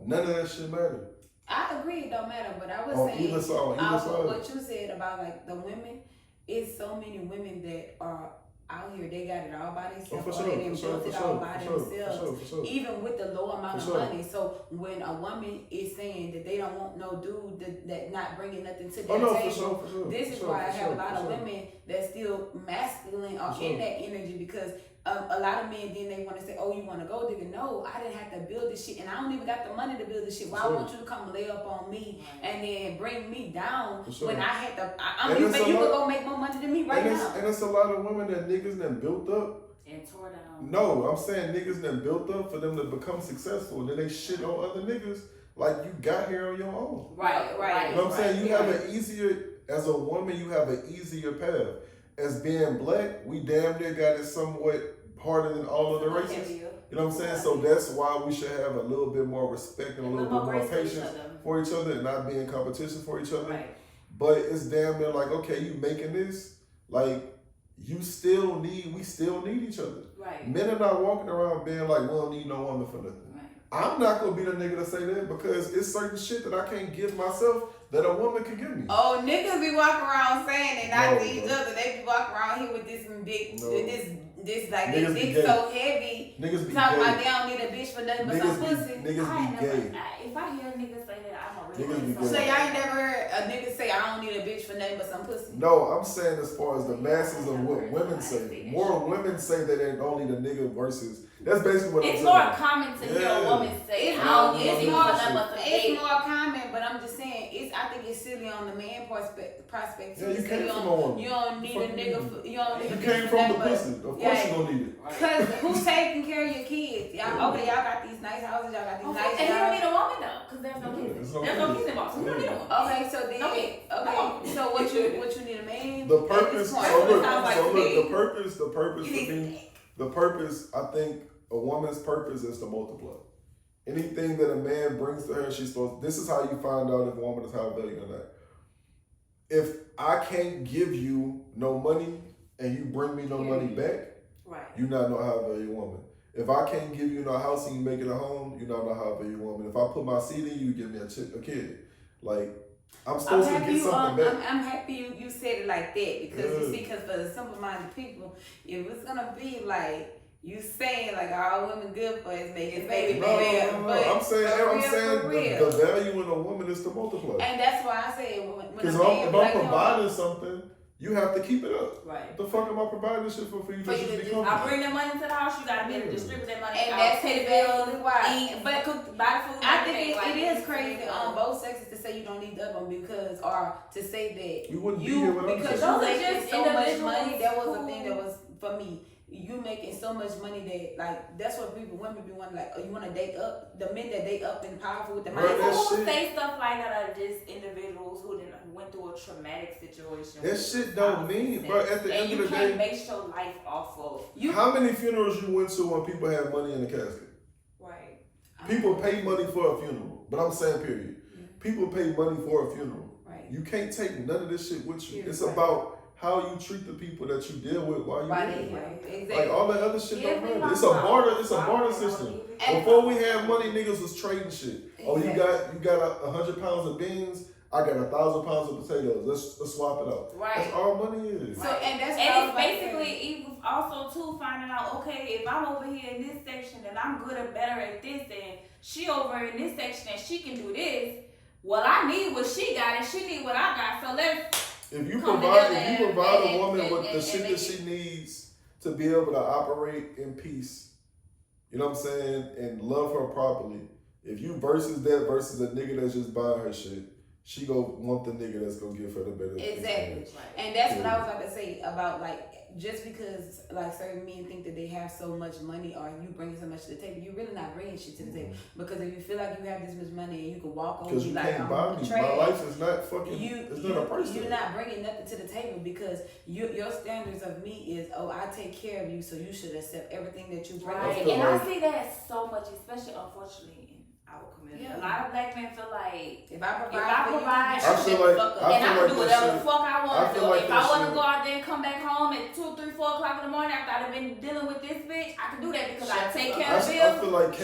None of that shit matter. I agree, it don't matter, but I was saying what you said about like the women, it's so many women that are out here, they got it all by themselves, or they built it all by themselves, even with the low amount of money. So when a woman is saying that they don't want no dude that not bringing nothing to their table, this is why I have a lot of women that still masculine or in that energy, because a lot of men then they want to say, oh, you want to go digger? No, I didn't have to build this shit, and I don't even got the money to build this shit. Why I want you to come lay up on me and then bring me down when I had to? You could go make more money than me now. And it's a lot of women that niggas that built up and tore down. No, I'm saying niggas that built up for them to become successful, and then they shit on other niggas like you got here on your own. Right. You know what I'm saying? You have an easier, as a woman, you have an easier path. As being black, we damn near got it somewhat harder than all of the races. You know what I'm saying? So that's why we should have a little bit more respect and a little bit more patience for each other and not be in competition for each other. Right. But it's damn near like, okay, you making this, like, we still need each other. Right. Men are not walking around being like, we don't need no woman for nothing. Right. I'm not gonna be the nigga to say that because it's certain shit that I can't give myself that a woman can give me. Oh, niggas be walking around saying that not to each other. They be walking around here with this big, this like this dick so heavy. Niggas be talking gay. about they don't need a bitch for nothing but some pussy. Niggas be gay. If I hear niggas say that, I'm a real niggas be So y'all ain't never heard a nigga say I don't need a bitch for nothing but some pussy? No, I'm saying as far as the masses of what women say. More women say that they don't need a nigga versus. That's basically what I'm saying. It's more common to hear a woman say it's more common, but I'm just saying I think it's silly on the man prospect too. Yeah, you came from a woman. You don't need a nigga. You don't need a bitch. You came from the pussy. Of course you don't need it. Cause who's taking care of your kids? Y'all got these nice houses. Y'all got these nice jobs. And you don't need a woman though, cause there's no kids. There's no kids involved. So you don't need a woman. Okay, so then so what you need a man? The purpose. The purpose. I think a woman's purpose is to multiply. Anything that a man brings to her, she's supposed. This is how you find out if a woman is high value or not. If I can't give you no money and you bring me no money back, right, you're not no high value woman. If I can't give you no house and you make it a home, you're not no high value woman. If I put my seed in you, give me a kid. Like I'm supposed to get something back. I'm happy you said it like that because you see, because for the simple-minded people, if it's gonna be like. You saying like all women good for is making baby. No. I'm saying the value in a woman is to multiply. And that's why I say because if I'm providing something, you have to keep it up. Right. The fuck am I providing this shit for you? I bring the money to the house. You gotta be able to distribute that money. And that's pay the bills, why. Eat, but cook, buy the food. I think it is crazy on both sexes to say you don't need the other one because, or to say that you wouldn't be here without because those you are making just so much money. That was cool. a thing that was for me. You making so much money that like that's what women be wanting, like, oh, you want to date up the men that date up and powerful with the money. People who say stuff like that are just individuals who went through a traumatic situation. That shit don't mean, but at the end of the day, you can't base your life off of you. How many funerals you went to when people had money in the casket? Right. People pay money for a funeral, but I'm saying period. Yeah. People pay money for a funeral. Right. You can't take none of this shit with you. It's about how you treat the people that you deal with while you're there. Exactly. Like all that other shit don't matter. It's a barter system. Before we had money, niggas was trading shit. Exactly. Oh, you got 100 pounds of beans. I got 1,000 pounds of potatoes. Let's swap it out. Right. That's all money is. So and it's basically also too finding out, okay, if I'm over here in this section and I'm good or better at this, and she over in this section and she can do this. Well, I need what she got and she need what I got. So let's. If you provide a woman with the shit that she needs to be able to operate in peace, you know what I'm saying, and love her properly. If you versus a nigga that's just buying her shit, she go want the nigga that's gonna give her the better. Exactly, and that's what I was about to say about like just because like certain men think that they have so much money or you bring so much to the table, you're really not bringing shit to the table. Because if you feel like you have this much money and you can walk on, because you like, can't buy me. My life is not fucking. It's not a person. You're not bringing nothing to the table because your standards of me is I take care of you, so you should accept everything that you bring. Right, and I see that so much, especially unfortunately. Yeah. A lot of black men feel like if I provide, I can do whatever the fuck I want to do. If I want to go out there and come back home at 2, 3, 4 o'clock in the morning after I've been dealing with this bitch, I can do that because I take care of bills. I feel like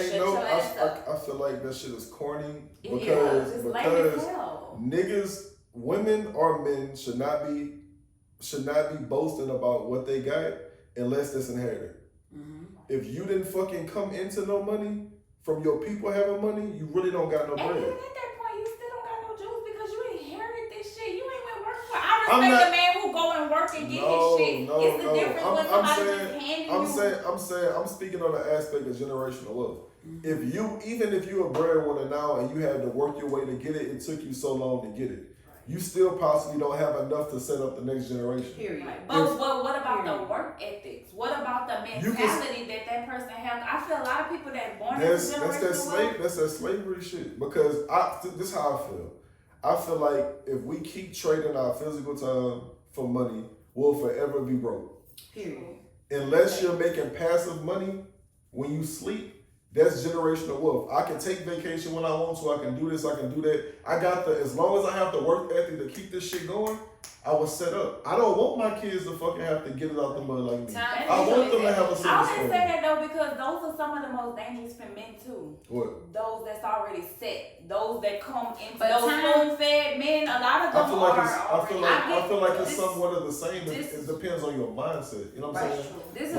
I feel like that shit is corny because niggas, women or men should not be boasting about what they got unless it's inherited. Mm-hmm. If you didn't fucking come into no money from your people having money, you really don't got no bread. And even at that point, you still don't got no juice because you inherited this shit. You ain't been working for it. I respect the man who go and work and get his shit. It's the difference when somebody just handing you. I'm speaking on the aspect of generational wealth. Mm-hmm. Even if you're a breadwinner now and you had to work your way to get it, it took you so long to get it. You still possibly don't have enough to set up the next generation. Period. But what about the work ethics? What about the mentality that person has? I feel a lot of people that born in this generation. That's that slavery shit. Because this is how I feel. I feel like if we keep trading our physical time for money, we'll forever be broke. Period. Unless you're making passive money when you sleep. That's generational wealth. I can take vacation when I want to. I can do this. I can do that. As long as I have the work ethic to keep this shit going, I was set up. I don't want my kids to fucking have to get it out the mud like me. I want them to have a silver I spoon. would say that though because those are some of the most dangerous for men too. What? Those that's already set. Those that come into those spoon-fed men. A lot of them I feel like it's somewhat of the same. It depends on your mindset. You know what I'm saying? This is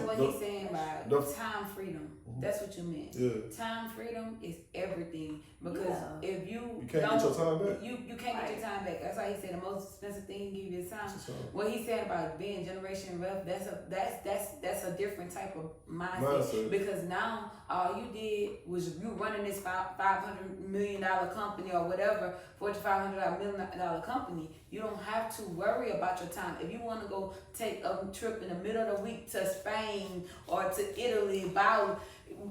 what he's saying about time freedom. That's what you meant. Yeah. Time freedom is everything because if you can't get your time back. You can't get your time back. That's why he said the most expensive thing you give you is time. What he said about being generation wealth, that's a different type of mindset. Because now all you did was you running this $500 million company or whatever, $500 million company. You don't have to worry about your time. If you want to go take a trip in the middle of the week to Spain or to Italy, Bali,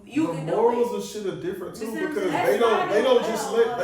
you can do it. The morals of shit are different too because they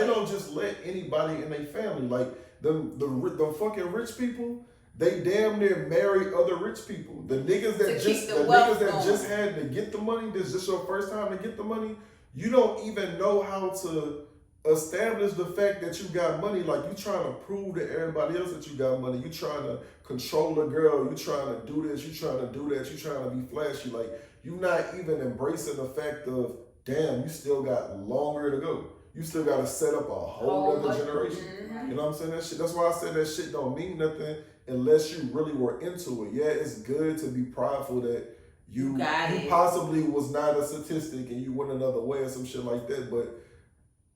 don't just let anybody in their family. Like the fucking rich people, they damn near marry other rich people. The niggas that just had to get the money, this is just your first time to get the money. You don't even know how to establish the fact that you got money. Like you trying to prove to everybody else that you got money. You trying to control a girl. You trying to do this. You trying to do that. You trying to be flashy. Like you not even embracing the fact of damn, you still got longer to go. You still got to set up a whole other generation. Mm-hmm. You know what I'm saying? That shit. That's why I said that shit don't mean nothing unless you really were into it. Yeah, it's good to be prideful that you possibly was not a statistic and you went another way or some shit like that, but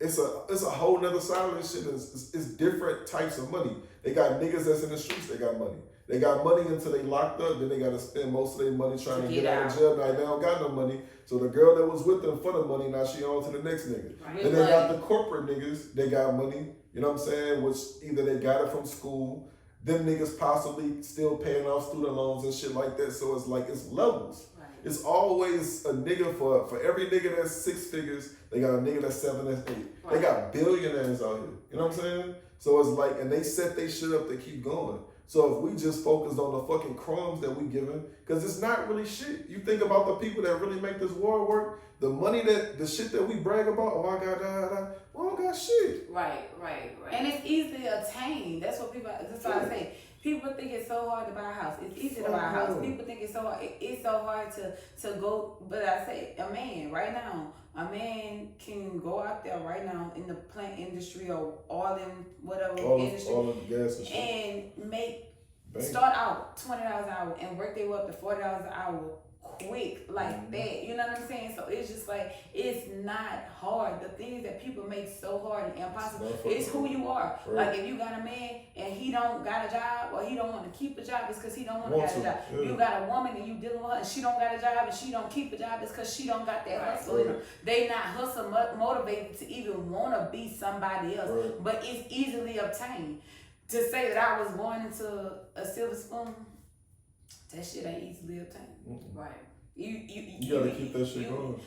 it's a whole nother side of this shit. It's different types of money. They got niggas that's in the streets, they got money. They got money until they locked up, then they got to spend most of their money trying to get out of jail. Now they don't got no money. So the girl that was with them for the money, now she on to the next nigga. Right. Then they got the corporate niggas, they got money, you know what I'm saying, which either they got it from school, them niggas possibly still paying off student loans and shit like that. So it's like, it's levels. Right. It's always a nigga for every nigga that's 6 figures, they got a nigga that's 7, that's 8. Right. They got billionaires out here, you know what I'm saying? So it's like, and they set they shit up to keep going. So if we just focused on the fucking crumbs that we giving, because it's not really shit. You think about the people that really make this world work, the money the shit that we brag about, oh I got we don't got shit. Right. And it's easily attained. That's what people, that's why I say, people think it's so hard to buy a house. It's easy to buy a house. People think it's so hard. It's so hard to go, but I say a man right now, a man can go out there right now in the plant industry or all in whatever industry all of the gas and start out $20 an hour and work their way up to $40 an hour quick like that. You know what I'm saying? So it's just like, it's not hard. The things that people make so hard and impossible, it's who you are. Right. Like if you got a man and he don't got a job or he don't want to keep a job, it's because he don't want to get a job. Yeah. You got a woman and you dealing with her and she don't got a job and she don't keep a job, it's because she don't got that hustle. Right. They not hustle motivated to even want to be somebody else. Right. But it's easily obtained. To say that I was born into a silver spoon, that shit ain't easily obtained. Mm-hmm. Right. You gotta keep that shit going.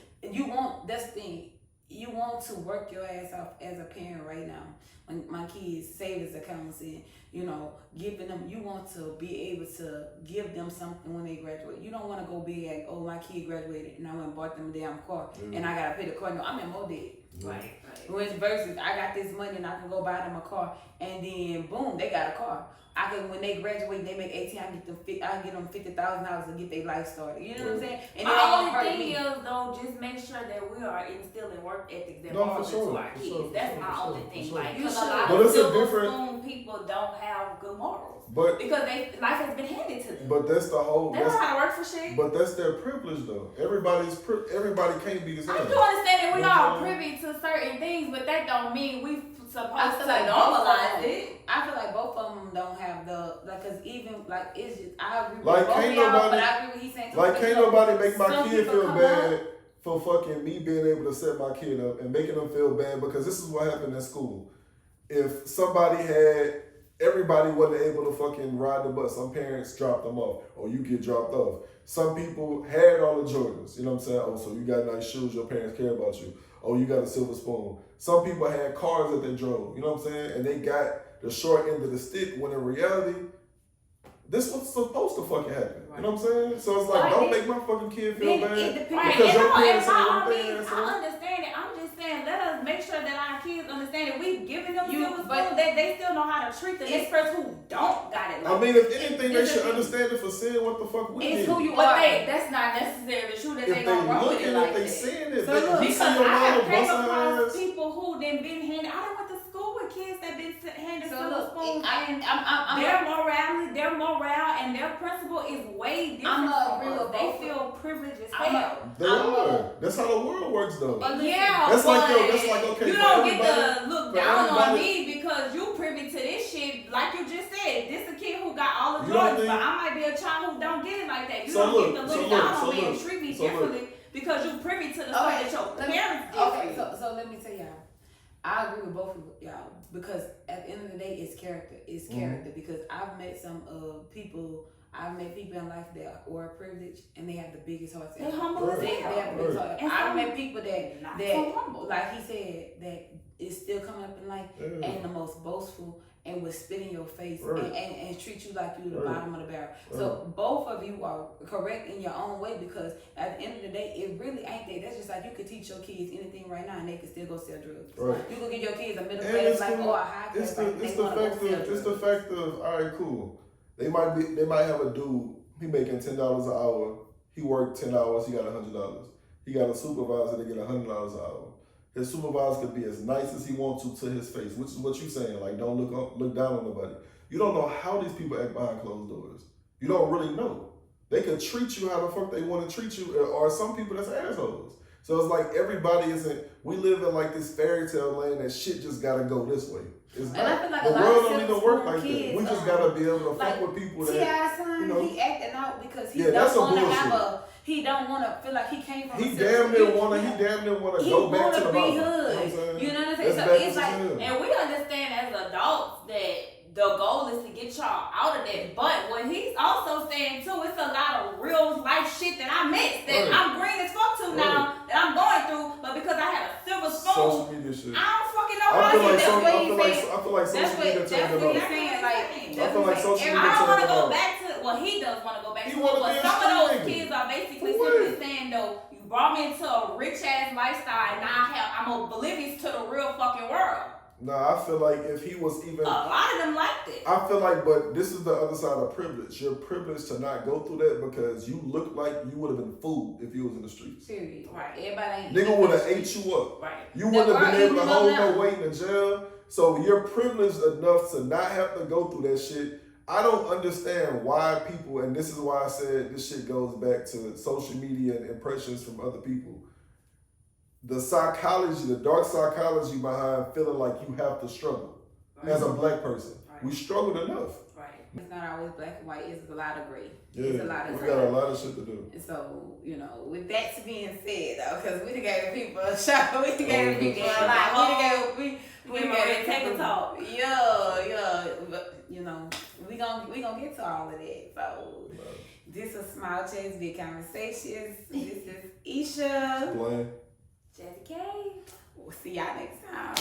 That's the thing. You want to work your ass off as a parent right now. When my kids savings accounts and, giving them, you want to be able to give them something when they graduate. You don't want to go be like, oh, my kid graduated and I went and bought them a damn car and I gotta pay the car. No, I'm in more debt. Right. Versus I got this money and I can go buy them a car and then boom, they got a car. When they graduate, they make 18. I get them $50,000 to get their life started. You know what I'm saying? And my only thing is though, just make sure that we are instilling work ethics that are to our kids. That's my only thing. Like, because a lot of silver spoon people don't have good morals. Because life has been handed to them. But that's the whole. They don't know how to work for shit. But that's their privilege though. Everybody can't be the same. I do understand that we are privy to certain things, but that don't mean we supposed to normalize it. I feel like both of them don't have cause even it's just, I agree with both of y'all, but I agree with what he's saying. Like can't nobody make my kid feel bad for fucking me being able to set my kid up and making them feel bad, because this is what happened in school. If everybody wasn't able to fucking ride the bus. Some parents dropped them off, or you get dropped off. Some people had all the Jordans, you know what I'm saying? Oh, so you got nice shoes, your parents care about you. Oh, you got a silver spoon. Some people had cars that they drove, you know what I'm saying? And they got the short end of the stick, when in reality, this was supposed to fucking happen. Right. You know what I'm saying? So it's like, don't make my fucking kid feel bad. Because your parents I understand it. I'm just saying, let us make sure that our kids understand that we've given them silver but they still know how to treat the next person who don't got it. I mean, if anything, they should understand it for saying what the fuck we did. It's who you are. That's not necessarily true that they gonna roll with it like that. If they saying it, so look, because I have came across people who been handed. I went to school with kids that been handed silver spoons, and their morale, and their principle is way different from us. They feel privileged as hell. They are. That's how the world works, though. Yeah, that's like okay. You don't get to look down on me because you privy to this shit. Like you just said, this a kid who got all the drugs, but I might be a child who don't get it like that. You don't get to look down on me and treat me differently because you privy to the stuff that your parents did. Okay, so let me tell y'all. I agree with both of y'all because at the end of the day, it's character. It's character because I've met some people. I've met people in life that were privileged and they have the biggest hearts. They're humble as hell. They have the biggest hearts. I've met people that so humble. Like he said, that is still coming up in life and the most boastful and will spit in your face and treat you like you the bottom of the barrel. So both of you are correct in your own way because at the end of the day, it really ain't that. That's just like you could teach your kids anything right now and they can still go sell drugs. Right. You could give your kids a middle class life or a high class life. It's the fact of all right, cool. They might have a dude, he making $10 an hour. He worked 10 hours, he got $100. He got a supervisor that get $100 an hour. His supervisor could be as nice as he wants to his face, which is what you're saying. Like, don't look down on nobody. You don't know how these people act behind closed doors. You don't really know. They could treat you how the fuck they want to treat you, or some people that's assholes. So it's like everybody we live in like this fairy tale land that shit just gotta go this way. It's not. I feel like the world don't even work like kids, that. We just gotta be able to fuck with people that. T.I. son, he acting out because he don't want to feel like he came from. He damn near wanna go back to the bottom. You know what I'm saying? So it's like, and we understand as adults that the goal is to get y'all out of that. But what he's also saying too, it's a lot of real life shit that I missed that I'm green as fuck to now that I'm going through. But because I had a silver spoon, social media shit. I don't fucking know how to do that. I feel like social media that's what he's saying. Like, I feel like social media. I don't want to go back to. Well, he does want to go back to. But some of those kids are basically simply saying though, you brought me into a rich ass lifestyle, and now I'm oblivious to the real fucking world. Nah, I feel like if he was even... A lot of them liked it. I feel like, but this is the other side of privilege. You're privileged to not go through that because you look like you would have been fooled if you was in the streets. Period. Right. Everybody ain't... Nigga would have ate you up. Right. You wouldn't have been able to hold no weight in jail. So you're privileged enough to not have to go through that shit. I don't understand why people, and this is why I said this shit goes back to social media and impressions from other people. The psychology, the dark psychology behind feeling like you have to struggle as a black person. Right. We struggled enough. Right. It's not always black and white. It's a lot of gray. Yeah, it's a lot of we gray. got a lot of shit to do. So, with that being said, though, because we gave people a shot, we gave people a lot. We gave take a talk. Yeah. But, we gonna get to all of that. So, this is Small Chase Big Conversations. This is Isha. Blaine. Jazzy K. We'll see y'all next time.